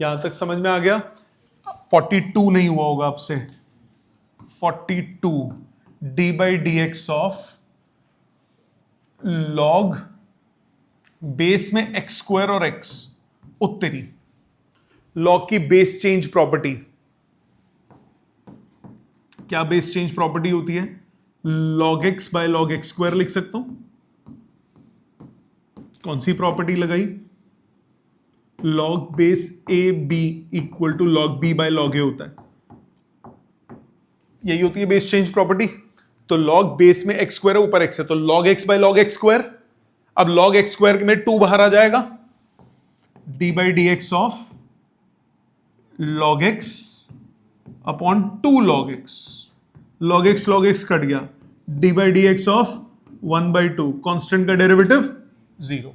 यहां तक समझ में आ गया। 42 नहीं हुआ होगा आपसे। 42, d by D x of log base में एक्स स्क्वायर और एक्स, उत्तरी लॉग की बेस चेंज प्रॉपर्टी। क्या बेस चेंज प्रॉपर्टी होती है? Log x by log x square लिख सकता हूं। कौन सी प्रॉपर्टी लगाई? Log base a b equal to log b by log a होता है, यही होती है बेस चेंज प्रॉपर्टी। तो लॉग बेस में एक्स स्क्वायर है, ऊपर एक्स है, तो log x by log x square. अब लॉग एक्स स्क्वायर में 2 बाहर आ जाएगा, d by D x of log x upon 2 log x. Log x cut गया, D by D x of 1 by 2, constant का डेरिवेटिव 0।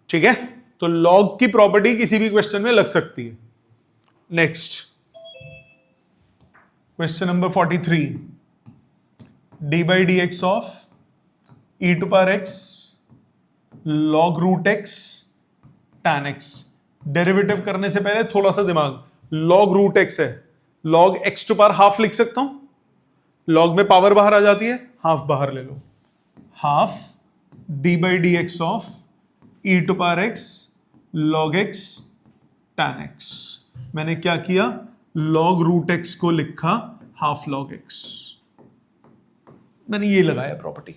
ठीक है, तो लॉग की प्रॉपर्टी किसी भी क्वेश्चन में लग सकती है। Next question number 43, d by D x of E to power x log root x tan x. Derivative करने से पहले थोड़ा सा दिमाग, लॉग रूट एक्स है, log x to power half लिख सकता हूं, लॉग में पावर बाहर आ जाती है, हाफ बाहर ले लो, half d by D x of E to power x log x tan x. मैंने क्या किया? लॉग रूट एक्स को लिखा हाफ लॉग एक्स, मैंने ये लगाया प्रॉपर्टी,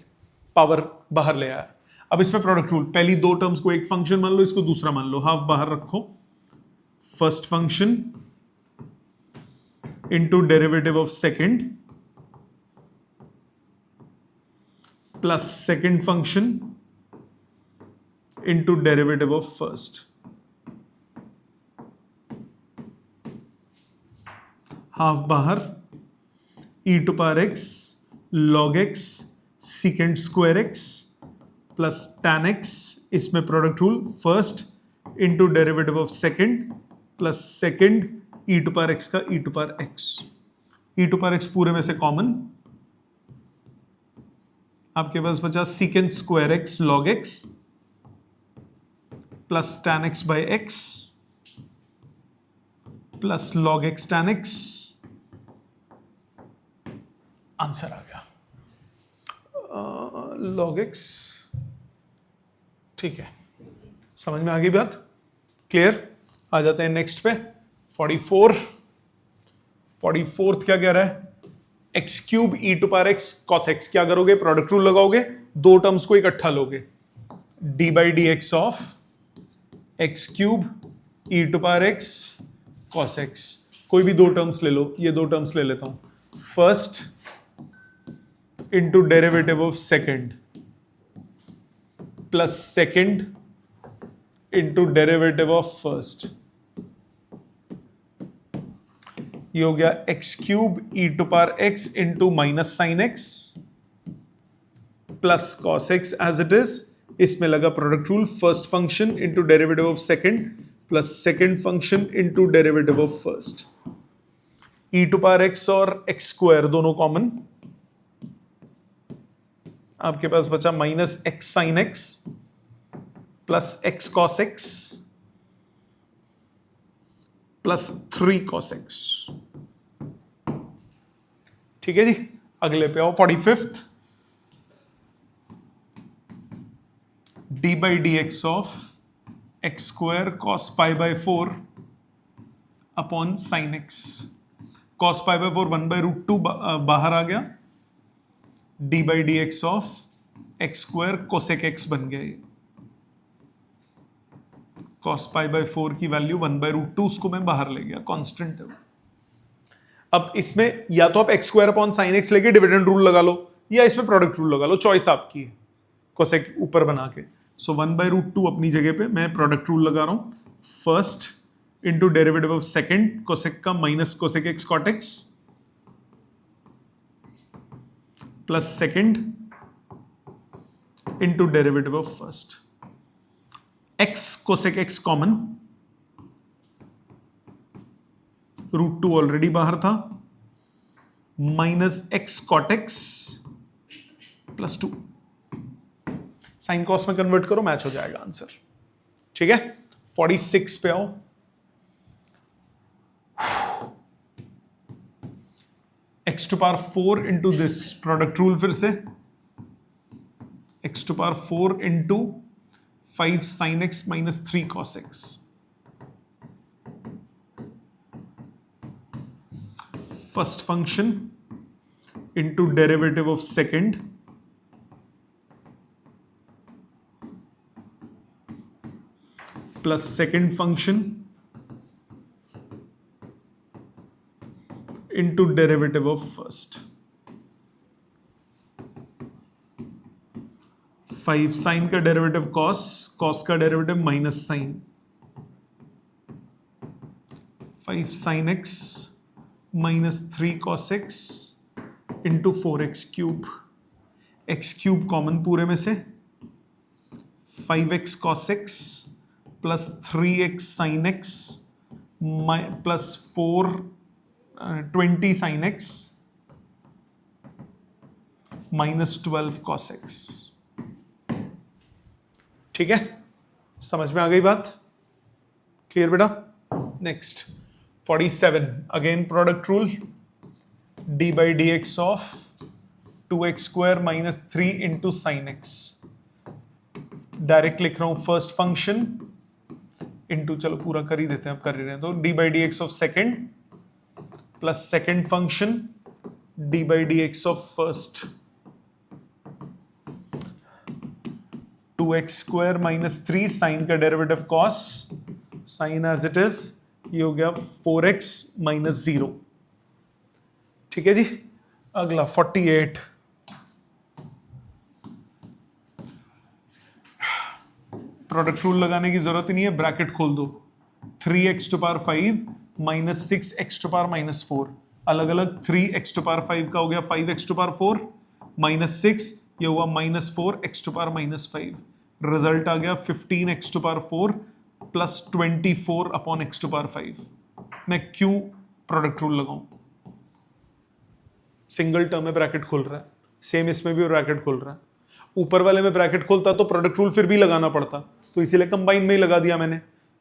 पावर बाहर ले आया। अब इसमें प्रोडक्ट रूल, पहली 2 टर्म्स को एक फंक्शन मान लो, इसको दूसरा मान लो, हाफ बाहर रखो, first function into derivative of second plus second function into derivative of first. Half बाहर, e to power x log x secant square x plus tan x, इसमें product rule, first into derivative of second plus second e to power x का e to power x, e to power x पूरे में से common, आपके पास बचा secant square x log x plus tan x by x plus log x tan x, answer आ गया log x. ठीक है, समझ में आ गई बात, क्लियर। आ जाते हैं नेक्स्ट पे 44 क्या कह रहा है, x cube e to power x cos x, क्या करोगे, प्रोडक्ट रूल लगाओगे, दो टर्म्स को इकट्ठा लोगे, d by D x of x cube e to power x cos x, कोई भी दो टर्म्स ले लो, ये दो टर्म्स ले लेता हूं, first into derivative of second plus second into derivative of first, ये हो गया x cube e to power x into minus sine x plus cos x as it is, इसमें लगा product rule, first function into derivative of second plus second function into derivative of first, e to power x और x square दोनों common, आपके पास बचा minus x sine x plus x cos x plus 3 cos x। ठीक है जी, अगले पे आओ 45th, D by D x of x square cos pi by 4 upon sine x, cos pi by 4 1/√2 बाहर आ गया, D by D x of x square cosec x बन गया, ये cos पाई बाई 4 की वैल्यू 1/√2, उसको मैं बाहर ले गया, कांस्टेंट है। अब इसमें या तो आप x square upon sine x लेके डिविडेंड रूल लगा लो, या इसमें प्रोडक्ट रूल लगा लो, चॉइस आपकी है, कोसेक ऊपर बना के। सो 1/√2 अपनी जगह पे मैं प्रोडक्ट रूल लगा रहा हूं, first into derivative of second cosec का minus cosec x cot x plus second into derivative of first, x cosec x common, √2 already बाहर था, minus x cot x plus 2, sine cos में convert करो, match हो जाएगा answer. ठीक है, 46 पे आओ, x to power 4 into this, product rule फिर से, x to power 4 into 5 sin x minus 3 cos x, first function into derivative of second plus second function into derivative of first, 5 sine का derivative cos, cos का derivative minus sine, 5 sine x minus 3 cos x into 4x cube, x cube common पूरे में से, 5x cos x plus 3x sine x plus 20 sine x minus 12 cos x. ठीक है, समझ में आ गई बात, क्लियर बेटा। Next 47, again product rule, D by D x of 2x square minus 3 into sine x, direct लिख रहा हूं, फर्स्ट फंक्शन इंटू, चलो पूरा कर ही देते हैं, अब कर ही रहे हैं, तो d by D x of second plus second function d by D x of first, 2x square minus 3 sine का derivative cos, sine as it is, ये हो गया 4x माइनस 0। ठीक है जी, अगला 48, प्रोडक्ट रूल लगाने की जरूरत ही नहीं है, ब्रैकेट खोल दो, 3x to power 5 minus 6x to power minus 4, अलग अलग 3x⁵ का हो गया 5x⁴ -6, ये हुआ -4x⁻⁵। रिजल्ट आ गया 15x⁴ प्लस 24/x⁵। मैं क्यों प्रोडक्ट रूल लगाऊं? सिंगल टर्म में ब्रैकेट खुल रहा है, सेम इसमें भी ब्रैकेट खुल रहा है। ऊपर वाले में ब्रैकेट खुलता तो प्रोडक्ट रूल फिर भी लगाना पड़ता, तो इसीलिए कंबाइन में ही लगा दिया मैंने।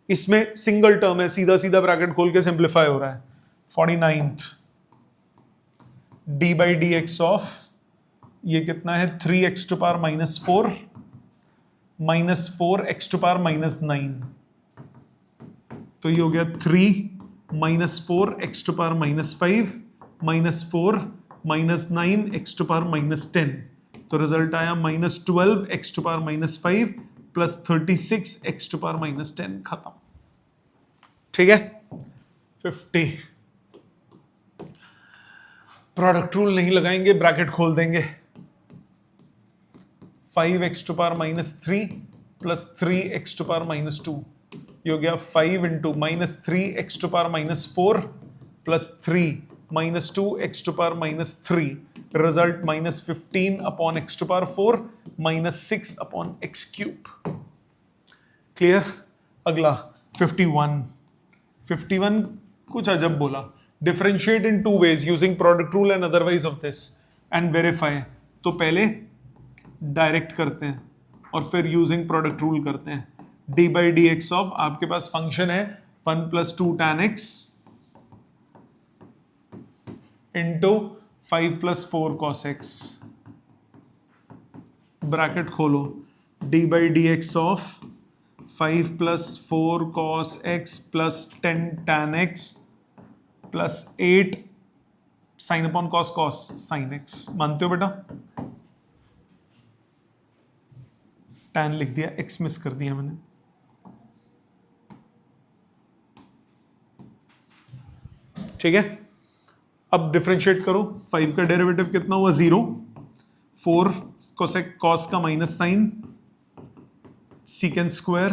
इसमें सिंगल टर्म है, सीधा सीधा ब्रैकेट खोल के सिंप्लीफाई हो रहा है। 49th d/dx ऑफ ये कितना है 3x⁻⁻⁴ -4x⁻⁻9, तो ये हो गया 3 -4x⁻⁻5 -4 -9x⁻⁻10, तो रिजल्ट आया -12x⁻⁻5 प्लस 36x⁻⁻10। खत्म। ठीक है। 50 प्रोडक्ट रूल नहीं लगाएंगे, ब्रैकेट खोल देंगे। 5x⁻³ प्लस 3x⁻², ये हो गया 5 × -3x⁻⁴ plus 3 -2x⁻³ result -15/x⁴ -6/x³। Clear. अगला 51 कुछ अजब बोला। Differentiate in 2 ways using product rule and otherwise of this and verify. तो पहले डायरेक्ट करते हैं और फिर यूजिंग प्रोडक्ट रूल करते हैं। d/dx ऑफ आपके पास फंक्शन है 1 + 2 tan x into 5 + 4 cos x, bracket खोलो। d/dx of 5 + 4 cos x plus 10 tan x plus 8 sin upon cos sin x। मानते हो बेटा? tan लिख दिया, x मिस कर दिया मैंने। ठीक है। अब डिफरेंशिएट करो। 5 का डेरिवेटिव कितना हुआ? 0। 4 cos का minus sine, secant square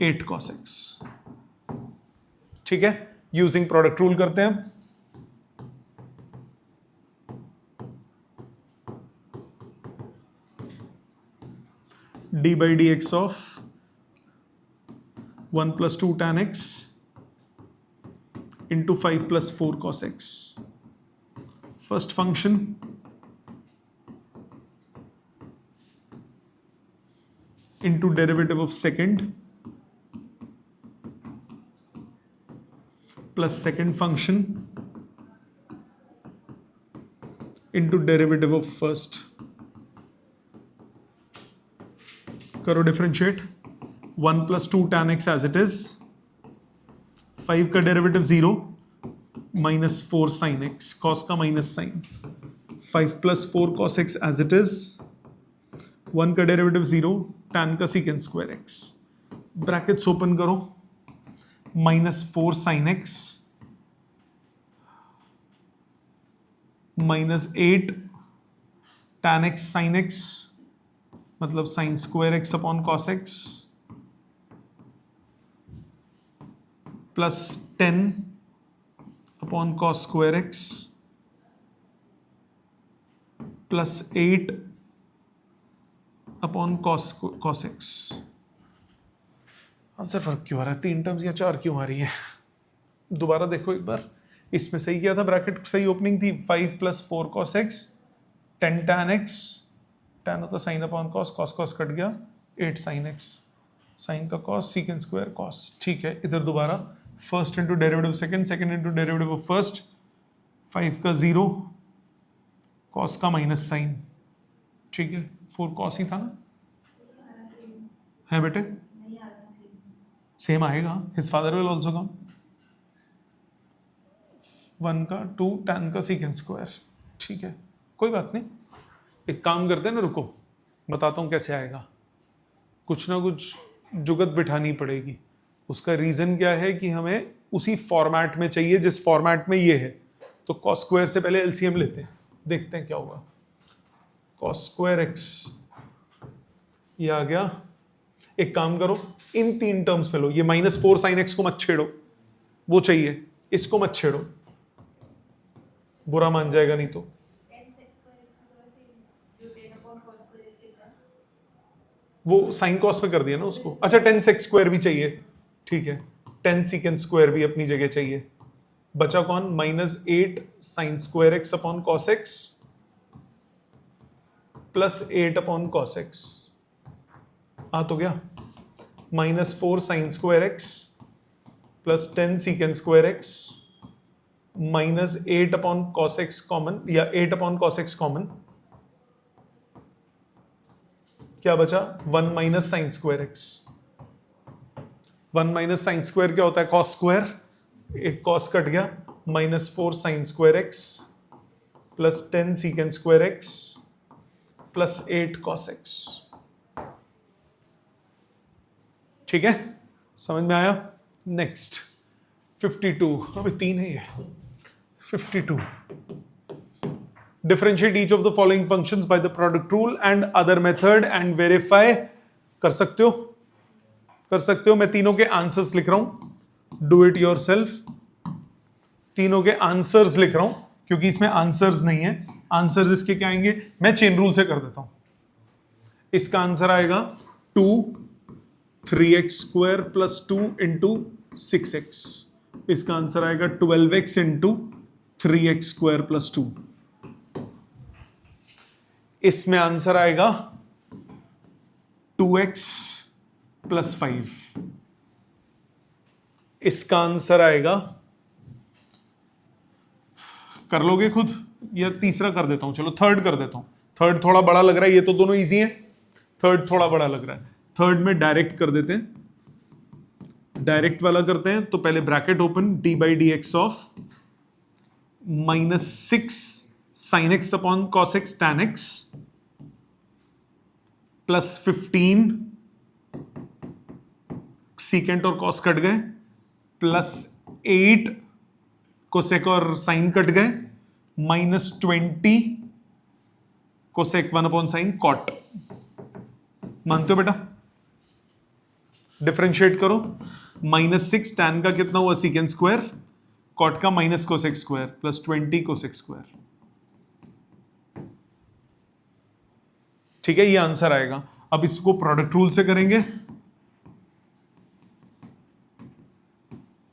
8 cos x। ठीक है। यूजिंग प्रोडक्ट रूल करते हैं। d/dx of 1 + 2 tan x into 5 + 4 cos x. First function into derivative of second plus second function into derivative of first. करो differentiate. 1 + 2 tan x as it is, 5 का derivative 0 -4 sin x, cos का minus sine, 5 + 4 cos x as it is, 1 का derivative 0 tan का secant square x, brackets open करो। -4 sin x -8 tan x sin x, मतलब sine square x upon cos x plus 10 upon cos square x plus 8 upon cos x। Answer फर्क क्यों आ रहा है? 3 terms या 4 क्यों आ रही है? दोबारा देखो एक बार। इसमें सही किया था, ब्रैकेट सही ओपनिंग थी। 5 + 4 cos x, 10 tan x, tan होता sine upon cos, cos cut गया, 8 sin x, साइन का cos, secant स्क्वायर cos। ठीक है। इधर दोबारा first into derivative second, second into derivative of first, 5 का 0 cos का माइनस साइन। ठीक है। 4 cos ही था ना? है बेटे? सेम आएगा। His father will also come. 1 का 2 tan का secant स्क्वायर। ठीक है, कोई बात नहीं। एक काम करते हैं ना, रुको बताता हूँ कैसे आएगा। कुछ ना कुछ जुगत बिठानी पड़ेगी। उसका रीज़न क्या है कि हमें उसी फॉर्मेट में चाहिए जिस फॉर्मेट में ये है। तो cos स्क्वायर से पहले एलसीएम लेते हैं, देखते हैं क्या होगा। cos स्क्वायर x ये आ गया। एक काम करो, इन 3 टर्म्स में लो। ये -4 sin x को मत छेड़ो, वो चाहिए। इसको मत छेड़ो, बुरा मान जाएगा नहीं तो। वो साइन कॉस पे कर दिया ना उसको। अच्छा 10 सेक स्क्वायर भी चाहिए, ठीक है, 10 सीकेंड स्क्वायर भी अपनी जगह चाहिए। बचा कौन? -8 sine square x upon cos x plus 8 upon cos x. आ तो गया। -4 sine square x plus 10 secant square x -8 upon cos x common, या 8 अपॉन कॉस एक्स कॉमन, क्या बचा? 1 minus sine square x. 1 minus sine square क्या होता है? Cos square, एक कॉस कट गया, -4 sine square x plus 10 secant square x plus 8 cos x. ठीक है, समझ में आया? नेक्स्ट 52, अभी 3 है ये। 52, differentiate each of the following functions by the product rule and other method and verify। कर सकते हो, कर सकते हो। मैं तीनों के आंसर्स लिख रहा हूं, डू इट योर सेल्फ। तीनों के आंसर्स लिख रहा हूं क्योंकि इसमें आंसर्स नहीं है। आंसर्स इसके क्या आएंगे? मैं चेन रूल से कर देता हूं। इसका आंसर आएगा 2 3x square plus 2 into 6x। इसका आंसर आएगा 12x into 3x square plus 2। इसमें आंसर आएगा 2x प्लस 5। इसका आंसर आएगा, कर लोगे खुद या तीसरा कर देता हूं? चलो थर्ड कर देता हूं। थर्ड थोड़ा बड़ा लग रहा है, ये तो दोनों इजी हैं, थर्ड थोड़ा बड़ा लग रहा है। थर्ड में डायरेक्ट कर देते हैं, डायरेक्ट वाला करते हैं। तो पहले bracket open, D by D x of -6 sign x upon cos x tan x plus 15 secant और कॉस कट गए प्लस 8 कोसेक और साइन कट गए -20 कोसेक 1 अपॉन साइन कॉट। मानते हो बेटा? डिफरेंशिएट करो। -6 टैन का कितना हुआ? सीकेंड स्क्वायर, कॉट का minus cosec square plus 20 cosec square. ठीक है, ये आंसर आएगा। अब इसको प्रोडक्ट रूल से करेंगे।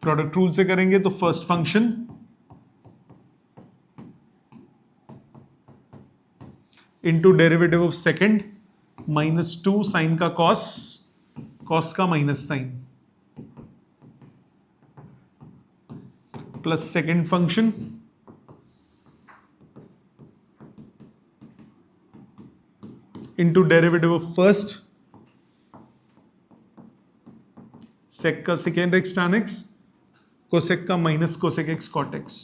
प्रोडक्ट रूल से करेंगे तो first function into derivative of second, -2 sine का कॉस, कॉस का minus sine, plus second function into derivative of first, sec का sec x tan x, cosec का minus cosec x cot x.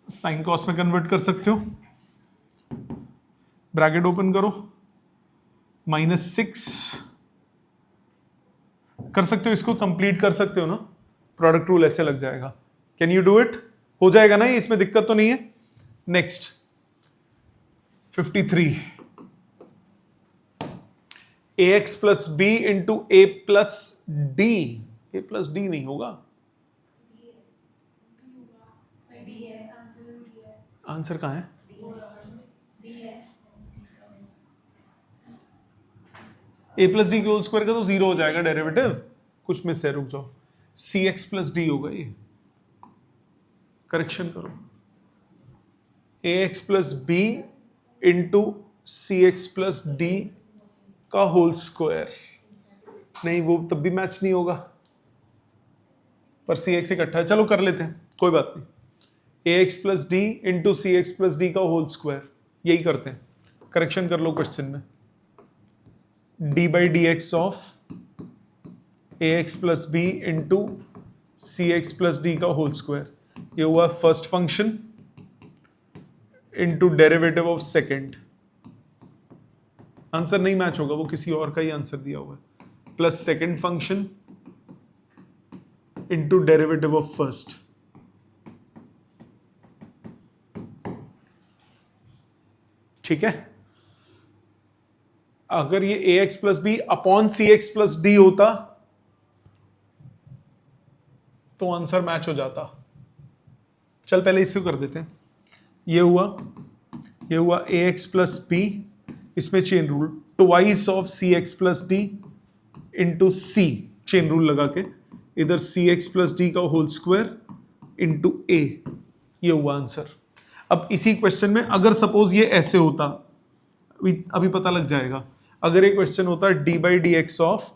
Sine cos में convert कर सकते हो। Bracket open करो, -6 कर सकते हो, इसको कंप्लीट कर सकते हो ना। प्रोडक्ट रूल ऐसे लग जाएगा। Can you do it? हो जाएगा ना, इसमें दिक्कत तो नहीं है। Next 53, ax plus b into a plus d. A plus d नहीं होगा, आंसर कहां है? ए प्लस डी के होल स्क्वायर का तो 0 हो जाएगा डेरिवेटिव, कुछ मिस है, रुक जाओ। सी एक्स प्लस डी होगा ये, करेक्शन करो। ए x plus b into c x plus d का होल स्क्वायर। नहीं, वो तब भी मैच नहीं होगा, पर सी एक्स इकट्ठा है। चलो कर लेते हैं, कोई बात नहीं। A x plus d into c x plus d का होल स्क्वायर, यही करते हैं। करेक्शन कर लो क्वेश्चन में। D by D x of a x plus b into c x plus d का होल स्क्वायर, ये हुआ first function into derivative of second. Answer नहीं मैच होगा, वो किसी और का ही आंसर दिया हुआ है। Plus second function into derivative of first. ठीक है, अगर ये ए x plus b upon c x plus D होता तो आंसर मैच हो जाता। चल पहले इससे कर देते हैं। ये हुआ ए एक्स प्लस बी, इसमें chain rule twice of c x plus d into c, chain rule लगा के इधर सी एक्स प्लस डी का होल स्क्वायर इंटू ए, ये हुआ आंसर। अब इसी क्वेश्चन में अगर सपोज ये ऐसे होता, अभी पता लग जाएगा, अगर ये क्वेश्चन होता d by D x of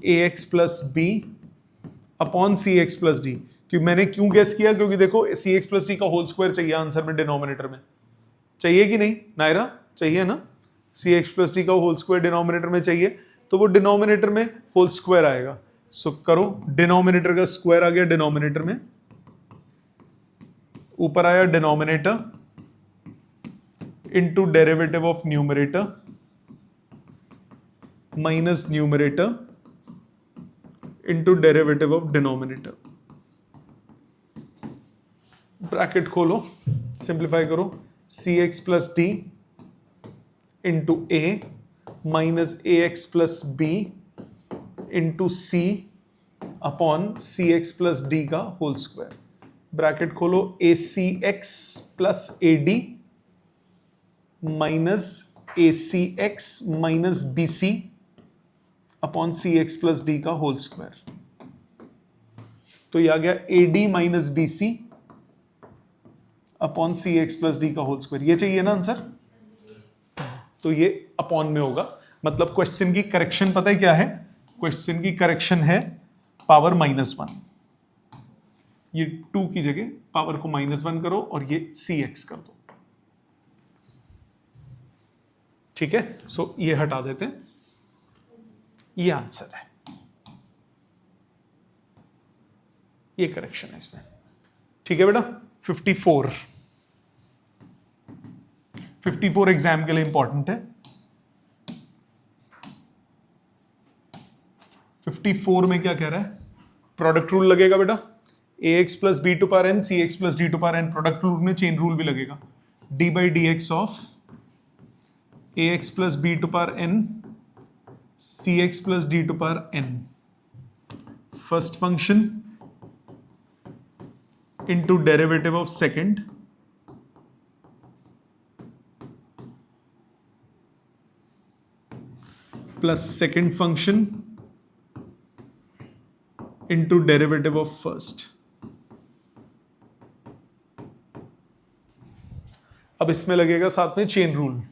a x plus b upon c x plus d, क्योंकि मैंने क्यों गेस किया, क्योंकि देखो सी एक्स प्लस डी का होल स्क्वायर चाहिए आंसर में, डिनोमिनेटर में चाहिए कि नहीं नायरा, चाहिए ना, सी एक्स प्लस डी का होल स्क्वायर डिनोमिनेटर में चाहिए, तो वो डिनोमिनेटर में होल स्क्वायर आएगा। सो करो, डिनोमिनेटर का स्क्वायर आ गया डिनोमिनेटर में, ऊपर आया denominator into derivative of numerator minus numerator into derivative of denominator. Bracket खोलो, सिंप्लीफाई करो, c x plus d into a minus a x plus b into c upon c x plus d का whole square. Bracket खोलो, a c x plus a d minus a c x minus b c upon c x plus d का whole square. तो ये आ गया a d minus b c upon c x plus d का whole square. ये चाहिए ना answer, तो ये अपॉन में होगा, मतलब क्वेश्चन की करेक्शन पता है क्या है, क्वेश्चन की करेक्शन है पावर -1। ये 2 की जगह पावर को -1 करो और ये सी एक्स कर दो, ठीक है। सो ये हटा देते हैं, ये आंसर है, ये करेक्शन है इसमें, ठीक है बेटा। 54 एग्जाम के लिए इंपॉर्टेंट है। 54 में क्या कह रहा है, प्रोडक्ट रूल लगेगा बेटा, a x plus b to power n c x plus d to power n, product rule में चेन रूल भी लगेगा, D by D x of a x plus b to power n c x plus d to power n, first function into derivative of second plus second function into derivative of first। अब इसमें लगेगा साथ में chain rule,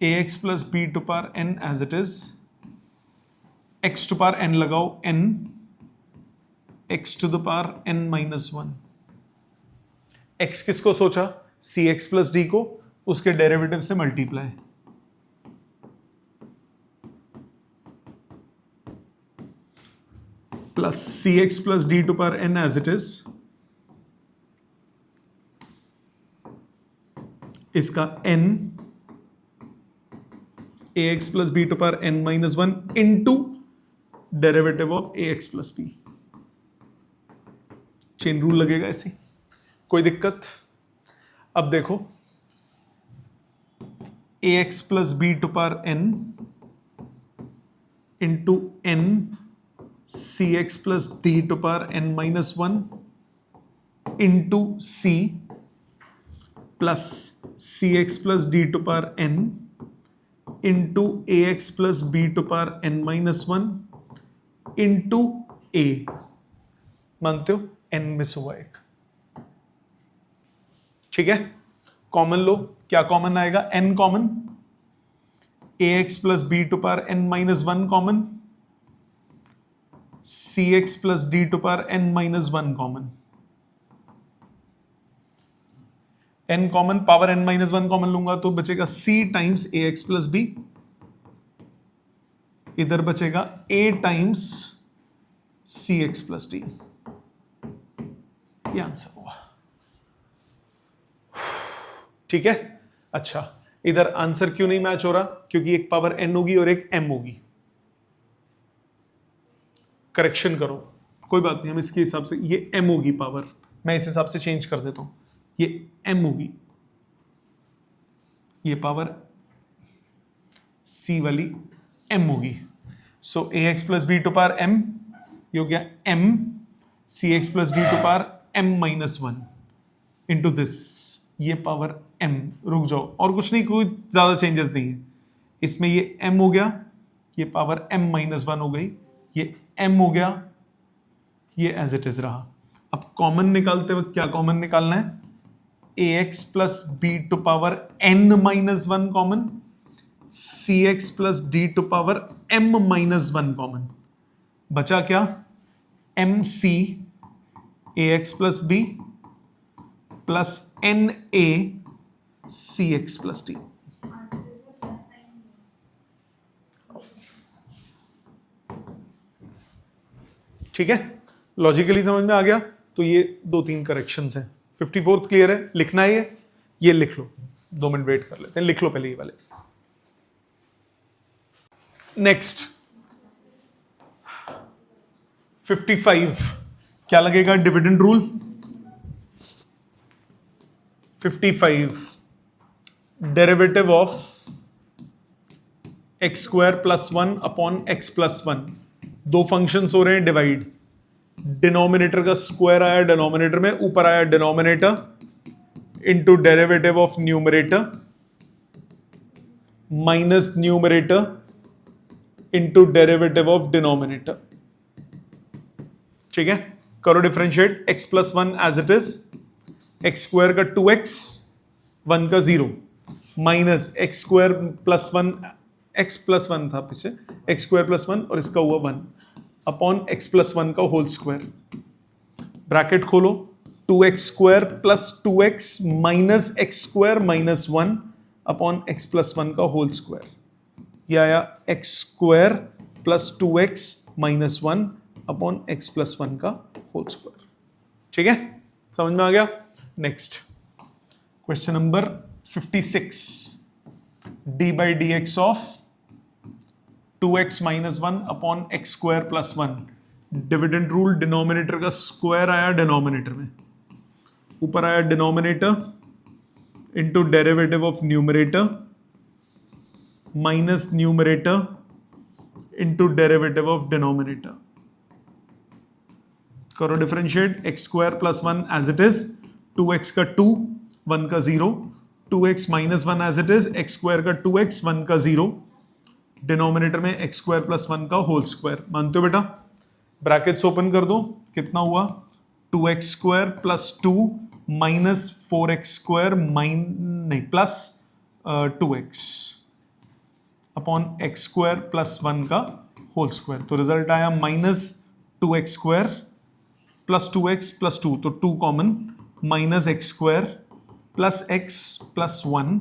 a x plus b to power n as it is, x to power n लगाओ n, x to the power n minus 1। x किसको सोचा, सी x plus D को, उसके डेरिवेटिव से multiply, plus c x plus d to power n as it is, इसका n a x plus b to power n minus 1 into derivative of a x plus b, chain rule लगेगा ऐसे, कोई दिक्कत। अब देखो, a x plus b to power n into n c x plus d to power N minus 1 into c plus c x plus d to power n into a x plus b to power N minus 1 into a, मानते हो n miss हुआ एक, ठीक है। Common लो, क्या common आएगा, n common, a x plus b to power n minus 1 common, c x plus d to power n minus 1 common, n common, power n minus 1 common लूंगा तो बचेगा c times a x plus b, इधर बचेगा a times c x plus d, ये answer हुआ, ठीक है। अच्छा, इधर आंसर क्यों नहीं मैच हो रहा, क्योंकि एक पावर n होगी और एक m होगी, करेक्शन करो, कोई बात नहीं, हम इसके हिसाब से, ये m होगी पावर, मैं इस हिसाब से चेंज कर देता हूं, ये m होगी, ये पावर सी वाली m होगी। So a x plus b to power m, ये हो गया m c x plus d to power m minus one into this, ये पावर m। रुक जाओ, और कुछ नहीं, कोई ज्यादा चेंजेस नहीं है इसमें। ये m हो गया, ये पावर m माइनस वन हो गई, ये m हो गया, ये एज इट इज रहा। अब कॉमन निकालते वक्त क्या कॉमन निकालना है? A x plus b to power n minus one common, c x plus d to power m minus one common. बचा क्या? M c a x plus b plus n a c x plus d. ठीक है, logically समझ में आ गया? तो ये 2-3 करेक्शंस हैं। 54th क्लियर है? लिखना है ये लिख लो, 2 मिनट वेट कर लेते हैं, लिख लो पहले ये वाले। नेक्स्ट 55 क्या लगेगा? Dividend rule. 55 derivative of x square plus one upon x plus one. दो फंक्शंस हो रहे हैं डिवाइड, डिनोमिनेटर का स्क्वायर आया डिनोमिनेटर में, ऊपर आया denominator into derivative of numerator minus numerator into derivative of denominator. ठीक है, करो differentiate. X plus one as it is, x square का 2x, वन का 0, minus x square plus one, x plus one था पीछे, एक्स स्क्वायर प्लस वन और इसका हुआ 1 अपॉन एक्स प्लस वन का होल स्क्वायर। ब्रैकेट खोलो, 2x square plus 2x minus x square minus 1 upon x plus one का whole square. ये आया x square plus 2x minus 1 upon x plus one का whole square. ठीक है, समझ में आ गया? Next question number 56, D by D x of 2x minus one upon x square plus one. Dividend rule, denominator का स्क्वायर आया denominator में, ऊपर आया denominator into derivative of numerator minus numerator into derivative of denominator. करो differentiate. X square plus one as it is, 2x का 2, 1 का 0, 2x minus one as it is, x square का 2x, 1 का 0, denominator में x square plus 1 का whole square. मानते हो बेटा? ब्रैकेट्स ओपन कर दो, कितना हुआ? 2x square plus 2 minus 4x square plus 2x upon x square plus 1 का होल स्क्वायर। तो रिजल्ट आया minus 2x square plus 2x plus 2, तो 2 common, minus x square plus x plus 1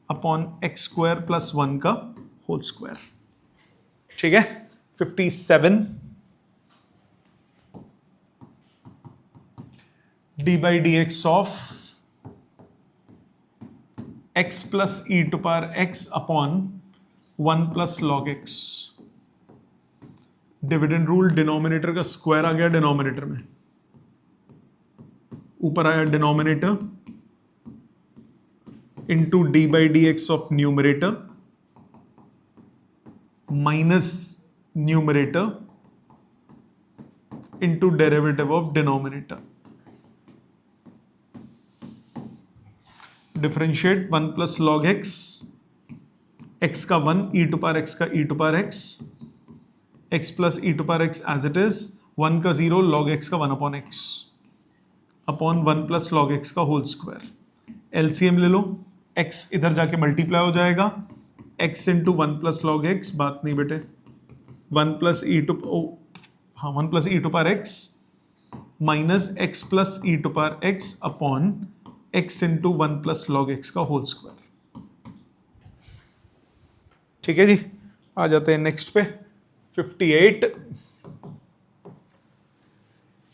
upon x square plus 1 का whole square. ठीक है, 57 d by D x of x plus E to power x upon 1 plus log x. Dividend rule, denominator का square आ गया denominator में, ऊपर आया denominator into D by D x of numerator minus numerator into derivative of denominator. Differentiate 1 plus log x, x का 1, e to power x का e to power x, x plus E to power x as it is, 1 का 0, log x का 1 upon x upon 1 plus log x का whole square. LCM ले लो, x इधर जाके multiply हो जाएगा, x into 1 plus log x, बात नहीं बेटे, 1 plus E to power x minus x plus E to power x upon x into 1 plus log x का होल स्क्वायर। ठीक है जी, आ जाते हैं नेक्स्ट पे। 58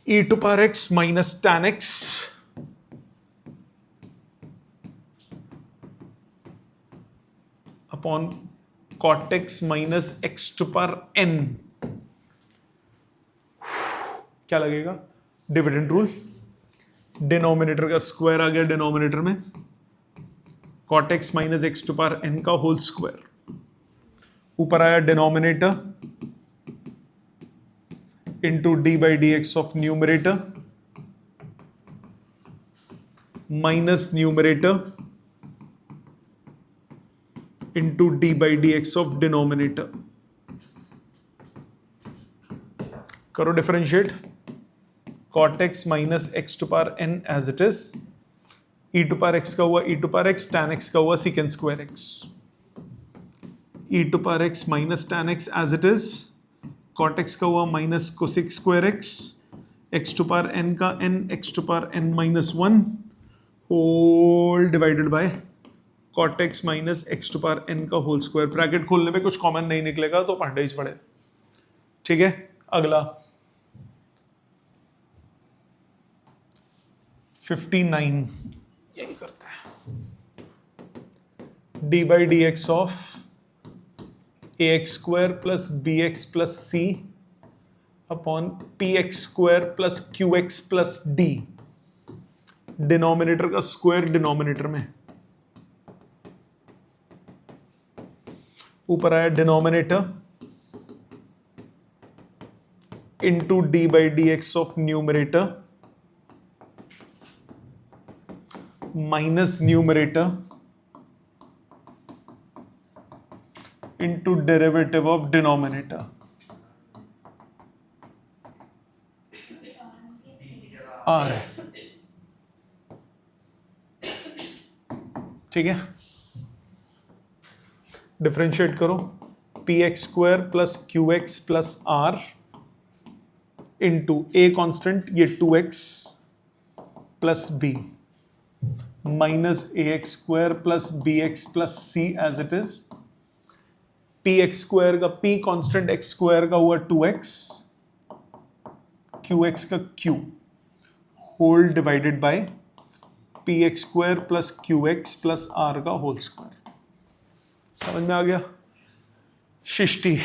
e to power x minus tan x अपॉन cot x minus x to power n। क्या लगेगा? Dividend rule, denominator का स्क्वायर आ गया डिनोमिनेटर में, cot x minus x to power n का होल स्क्वायर। ऊपर आया denominator into D by D x of numerator minus numerator into D by D x of denominator. करो differentiate. cot x minus x to power n as it is. e to power x का हुआ e to power x, tan x का हुआ secant square x. e to power x minus tan x as it is. cot x का हुआ minus cosec square x. x to power n का n, x to power n minus 1 whole divided by cot x minus x to power n का whole square. Bracket खोलने में कुछ common नहीं निकलेगा तो पांडेज पड़े. ठीक है, अगला 59 यही करते हैं. D by D x of a x square plus b x plus C upon p x square plus q x plus d. Denominator का स्क्वायर डिनोमिनेटर में. ऊपर आया denominator into D by D x of numerator minus numerator into derivative of denominator. R है. ठीक है, differentiate करो. P x square plus q x plus r into a constant ये 2x plus b minus a x square plus b x plus c as it is. P x square का p constant x square का हुआ 2x, q x का q whole divided by p x square plus q x plus r का whole square. समझ में आ गया? शिष्टि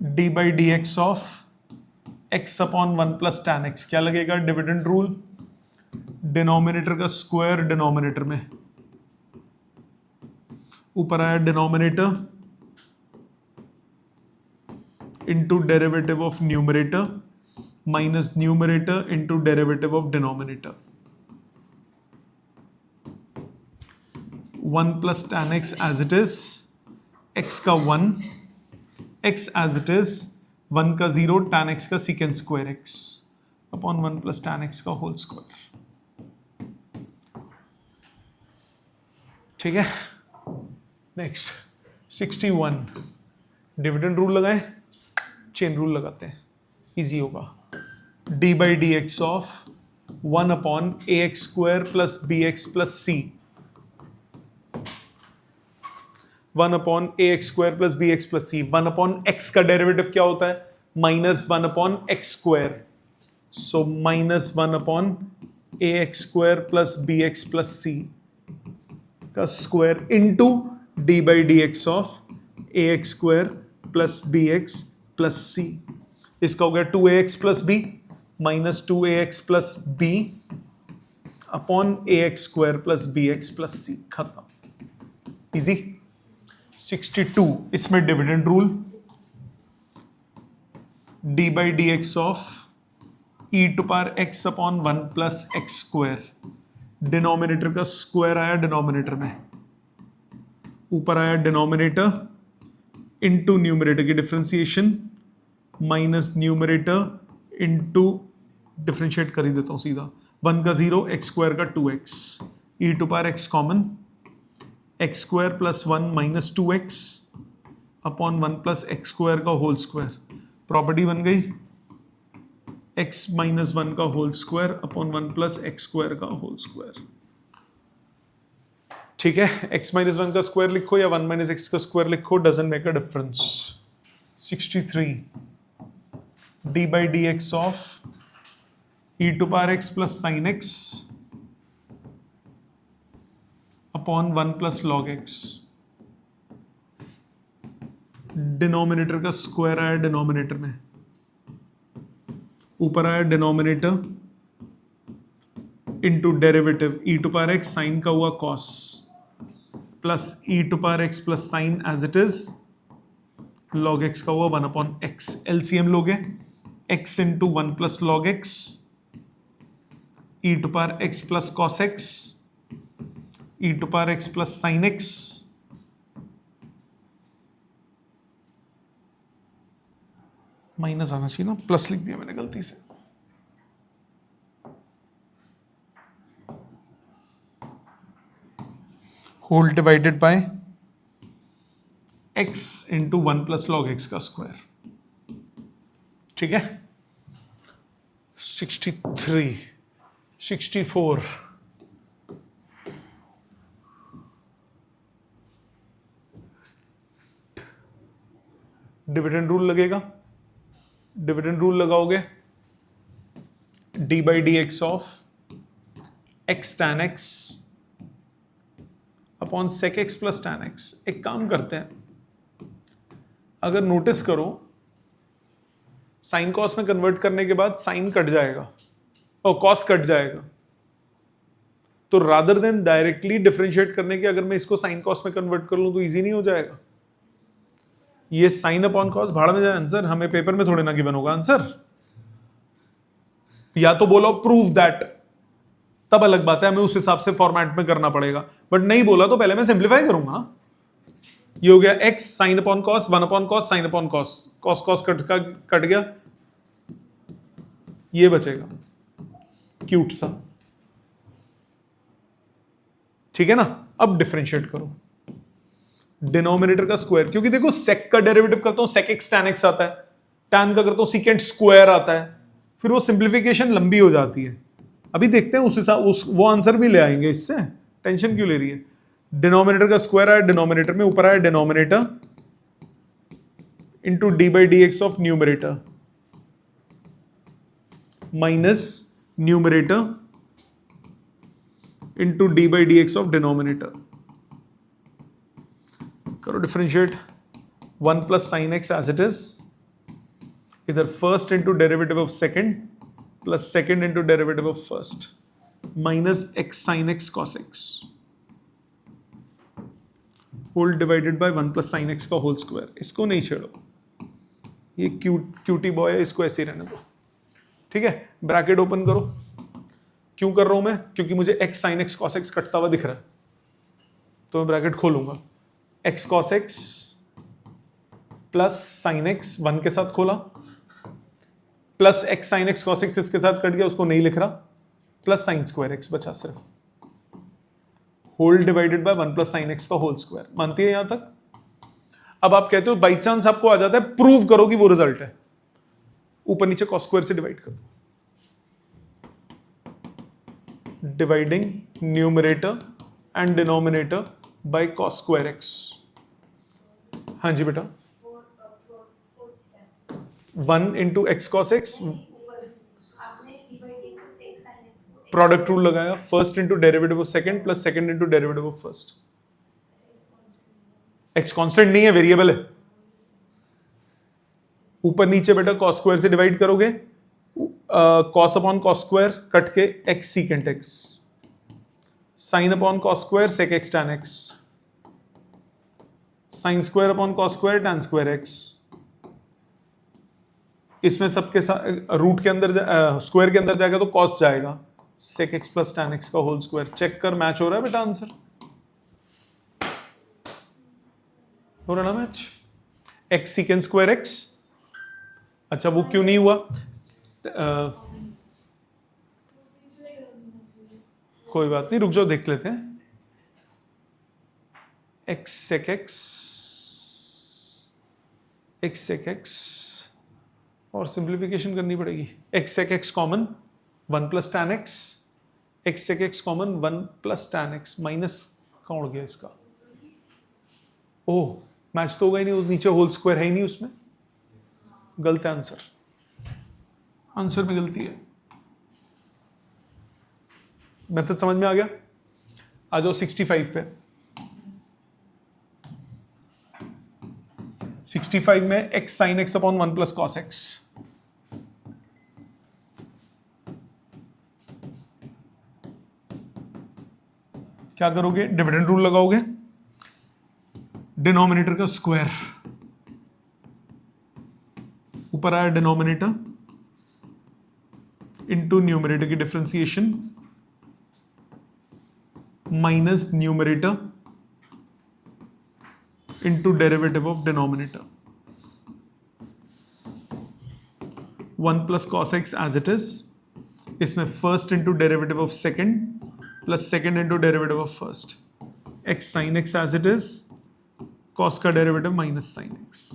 d by D x of x upon 1 plus tan x. क्या लगेगा? Dividend rule. डिनोमिनेटर का स्क्वायर डिनोमिनेटर में. ऊपर आया denominator into derivative of numerator minus numerator into derivative of denominator. 1 plus tan x as it is. X का 1, x as it is, 1 का 0, tan x का secant square x upon 1 plus tan x का whole square. ठीक है, next 61. Dividend rule लगाएं, chain rule लगाते हैं, easy होगा. D by D x of 1 upon a x square plus b x plus c. 1 upon a x square plus b x plus c. 1 upon x का derivative क्या होता है? Minus 1 upon x square. So minus 1 upon a x square plus b x plus c का square into D by D x of a x square plus b x plus c. इसका हो गया 2ax plus b minus 2ax plus b upon a x square plus b x plus c. खत्म, easy. 62. इसमें dividend rule. D by D x of E to power x upon 1 plus x square. Denominator का square आया denominator में. ऊपर आया denominator into numerator की differentiation minus numerator into differentiate कर ही देता हूं सीधा. 1 का 0, एक्स स्क्वायर का 2x, e to power x common, x square plus 1 minus 2x upon 1 plus x square का होल स्क्वायर. प्रॉपर्टी बन गई x माइनस 1 का whole square upon 1 plus x square का होल स्क्वायर. ठीक है, x माइनस 1 का square लिखो या 1 माइनस एक्स का स्क्वायर लिखो, doesn't make a difference. 63. D by D x of E to power x plus sine x upon 1 plus log x. Denominator का square आया डिनोमिनेटर में. ऊपर आया denominator into derivative e to power x, sine का हुआ cos plus E to power x plus sine as it is log x का हुआ 1/x। LCM लोगे x into 1 plus log x e to power x plus cos x e to power x plus sine x minus आना चाहिए ना, plus लिख दिया मैंने गलती से। Whole divided by x into 1 plus log x का स्क्वायर। ठीक है, 63 64 डिविडेंड रूल लगेगा, डिविडेंड रूल लगाओगे d by D x of x tan x upon sec x plus tan x. एक काम करते हैं, अगर नोटिस करो साइन कॉस में कन्वर्ट करने के बाद साइन कट जाएगा और कॉस कट जाएगा, तो रादर देन डायरेक्टली डिफरेंशिएट करने के अगर मैं इसको साइन कॉस में कन्वर्ट कर लूं तो इजी नहीं हो जाएगा। ये साइन अपॉन कॉस भाड़ में जाए आंसर, हमें पेपर में थोड़े ना गिवन होगा आंसर। या तो बोलो प्रूव दैट, तब अलग बात है, हमें उस हिसाब से फॉर्मेट में करना पड़ेगा, बट नहीं बोला तो पहले मैं सिंप्लीफाई करूंगा। ये हो गया x sign upon cos 1 upon cos sine upon cos, cos cos cut गया, ये बचेगा क्यूट सा। ठीक है ना, अब डिफरेंशिएट करो डिनोमिनेटर का स्क्वायर, क्योंकि देखो सेक का डेरिवेटिव करता हूं सेक एक्स टैन एक्स आता है, टैन का करता हूं सीकेंट स्क्वायर आता है, फिर वो सिंप्लीफिकेशन लंबी हो जाती है। अभी देखते हैं उस हिसाब वो आंसर भी ले आएंगे, इससे टेंशन क्यों ले रही है। डिनोमिनेटर का स्क्वायर आया डिनोमिनेटर में, ऊपर आया denominator into D by D x of numerator minus numerator into D by D x of denominator. करो differentiate 1 plus sine x as it is, इधर first into derivative of second plus second into derivative of first minus x sine x cos x whole divided by 1 plus sine x का whole square. इसको नहीं छेड़ो, ये cutie boy है, इसको ऐसे ही रहने दो। ठीक है, ब्रैकेट ओपन करो। क्यों कर रहा हूं मैं, क्योंकि मुझे x sine x cos x कटता हुआ दिख रहा है, तो मैं ब्रैकेट खोलूंगा। X cos x plus sine x 1 के साथ खोला, plus x sine x cos x इसके साथ कट गया, उसको नहीं लिख रहा, प्लस साइन स्क्वायर एक्स बचा सिर्फ, whole divided by 1 plus sine x का होल स्क्वायर। मानती है यहां तक। अब आप कहते हो बाई चांस आपको आ जाता है, प्रूव करो कि वो रिजल्ट है, ऊपर नीचे कॉस स्क्वायर से डिवाइड कर दो, dividing numerator and denominator by cos square x. हाँ जी बेटा, 1 into x cos x, product rule लगाया, first into derivative of second plus second into derivative of first. X constant नहीं है, वेरिएबल है। ऊपर नीचे बेटा कॉस स्क्वायर से डिवाइड करोगे, cos upon cos square cut के x secant x, sine upon cos square sec x tan x, sine square upon cos square tan square x. इसमें सबके साथ रूट के अंदर स्क्वायर के अंदर जाएगा तो कॉस जाएगा, sec x plus tan x का होल स्क्वायर। चेक कर मैच हो रहा है बेटा, आंसर हो रहा ना match. X secant square x, अच्छा वो क्यों नहीं हुआ, कोई बात नहीं, रुक जाओ देख लेते हैं। X sec x, x sec x और सिंप्लीफिकेशन करनी पड़ेगी। X sec x common 1 plus tan x, x sec x common 1 plus tan x, minus कहाँ उड़ गया इसका, ओह मैच तो होगा ही नहीं, नीचे होल स्क्वायर है ही नहीं उसमें, गलत है आंसर, आंसर में गलती है। मेथड समझ में आ गया। आ जाओ 65 पे। 65 में x sine x upon 1 plus cos x, क्या करोगे, डिविडेंड रूल लगाओगे, डिनोमिनेटर का स्क्वायर, ऊपर आया डिनोमिनेटर इंटू न्यूमरेटर की differentiation minus numerator into derivative of denominator. 1 plus cos x as it is. इसमें first into derivative of second plus second into derivative of first. X sine x as it is, cos का derivative minus sine x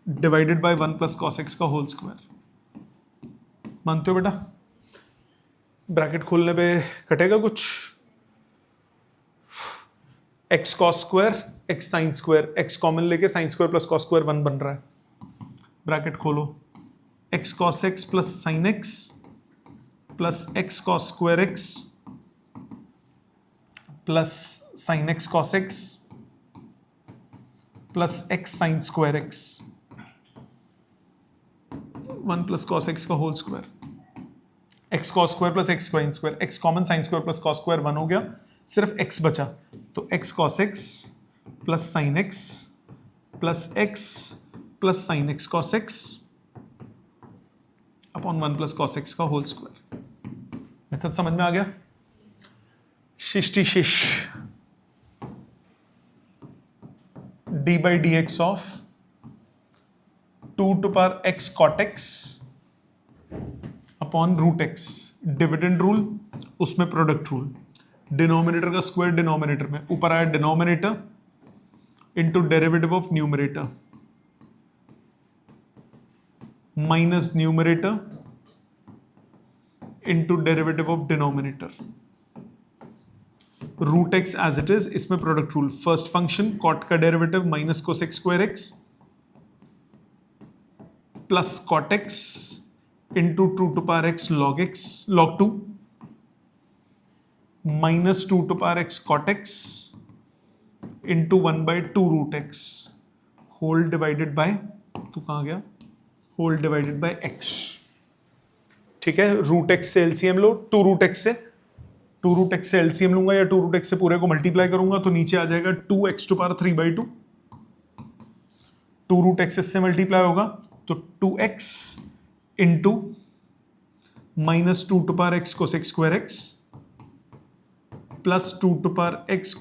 divided by 1 plus cos x का whole square. मानते हो बेटा? Bracket खोलने पे कटेगा कुछ? X cos square x sine square, x common लेके sine square plus cos square 1 बन रहा है. ब्रैकेट खोलो. X cos x plus sine x plus x cos square x plus sine x cos x plus x sine square x 1 plus cos x का whole square. X cos square plus x sine square, x common sine square plus cos square 1 हो गया, सिर्फ x बचा. तो x cos x plus sine x plus sine x cos x upon 1 plus cos x का whole square. Method समझ में आ गया? शिष्टि शिश d by D x of 2 to power x cot x upon root x. Dividend rule, उसमें product rule. Denominator का square denominator में, ऊपर आया denominator into derivative of numerator minus numerator into derivative of denominator. Root x as it is, इसमें product rule. First function cot का derivative minus cosec square x plus cot x into 2 to power x log x log 2 minus 2 to power x cot x into 1/2 root x whole divided by, तो कहां गया, whole divided by x. ठीक है, root x से LCM लो. 2 root x से LCM लूंगा या 2 रूट एक्स से पूरे को मल्टीप्लाई करूंगा तो नीचे आ जाएगा 2x to power 3/2. 2 root x से मल्टीप्लाई होगा तो 2x into minus 2 to power x cosec square x plus 2 to power x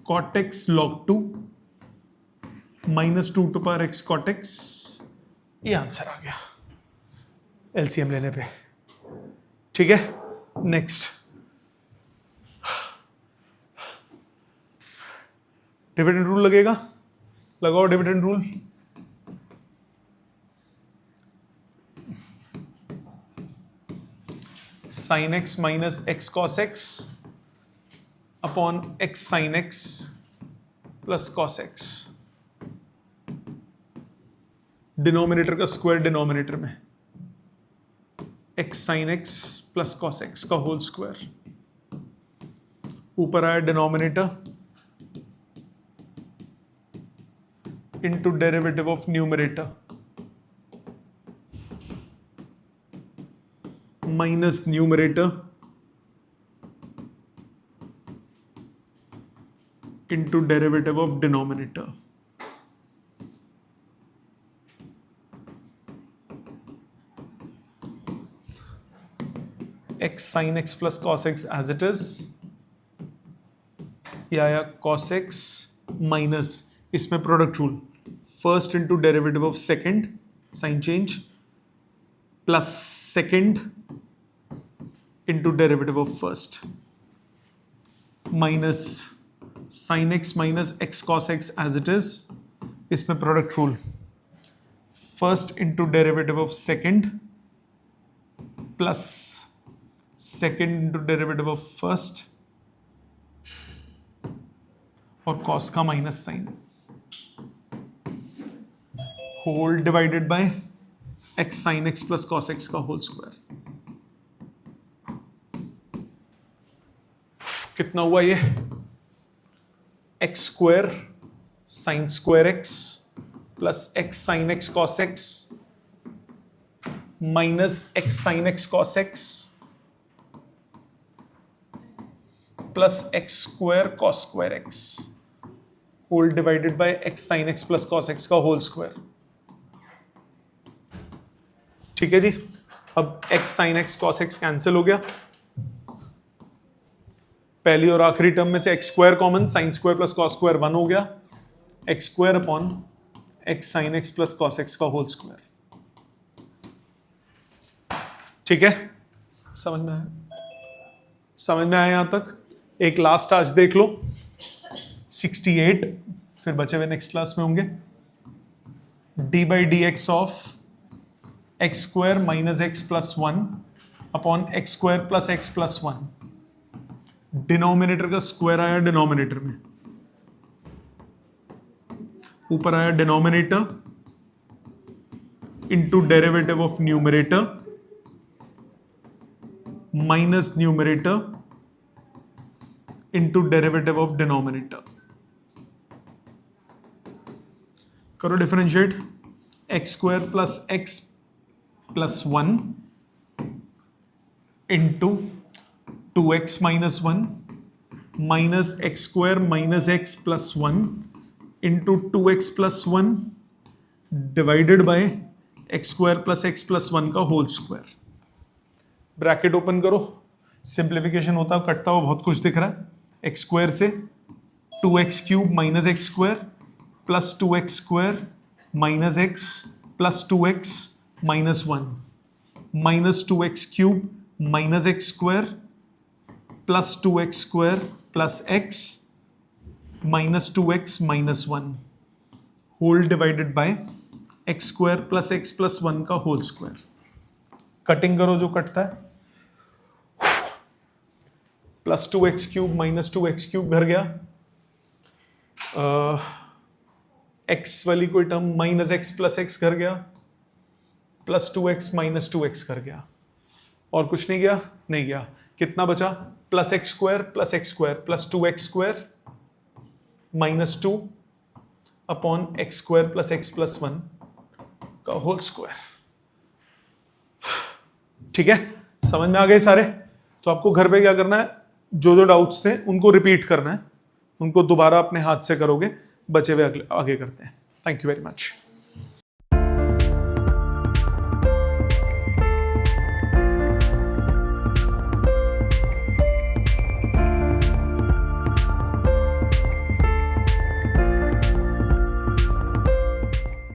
cot x log 2 minus 2 to power x cot x. ये आंसर आ गया एलसीएम लेने पे. ठीक है, नेक्स्ट डिविडेंड रूल लगेगा. लगाओ dividend rule. Sine x minus x cos x upon x sine x plus cos x. Denominator का स्क्वायर डिनोमिनेटर में, x sine x plus cos x का होल स्क्वायर. ऊपर आया denominator into derivative of numerator minus numerator into derivative of denominator. X sine x plus cos x as it is, या cos x minus, इसमें product rule. First into derivative of second sine change plus second into derivative of first minus sine x minus x cos x as it is. इसमें product rule. First into derivative of second plus second into derivative of first और cos का minus sine whole divided by x sine x plus cos x का whole square. कितना हुआ ये? X square sine square x plus x sine x cos x minus x sine x cos x plus x square cos square x whole divided by x sine x plus cos x का whole square. ठीक है जी, अब x sine x cos x cancel हो गया, पहली और आखिरी टर्म में से x square common, sine square plus cos square 1 हो गया, x square upon x sine x plus cos x का होल स्क्वायर। ठीक है, समझ में आया? समझ में आया यहां तक? एक लास्ट आज देख लो 68, फिर बचे हुए नेक्स्ट क्लास में होंगे। D by D x of x square minus x plus 1 upon x square plus x plus 1। Denominator का स्क्वायर आया डिनोमिनेटर में, ऊपर आया denominator into derivative of numerator minus numerator into derivative of denominator. करो differentiate, x square plus x plus 1 into 2x minus 1 minus x square minus x plus 1 into 2x plus 1 divided by x square plus x plus 1 का whole square. Bracket open करो, simplification होता कटता हुआ बहुत कुछ दिख रहा है। एक्स स्क्वायर से 2x cube minus x square plus 2x square minus x plus 2x minus 1 minus 2x cube minus x square plus 2x square plus x minus 2x minus 1 whole divided by x square plus x plus 1 का whole square. Cutting करो जो कटता है, plus 2x cube minus 2x cube घर गया, x वाली कोई term minus x plus x घर गया, प्लस 2x माइनस 2x घर गया, और कुछ नहीं गया, नहीं गया। कितना बचा? Plus x square plus 2x square minus 2 upon x square plus x plus 1 का होल स्क्वायर। ठीक है, समझ में आ गए सारे? तो आपको घर पे क्या करना है, जो जो डाउट्स थे उनको रिपीट करना है, उनको दोबारा अपने हाथ से करोगे, बचे हुए आगे करते हैं। Thank you very much.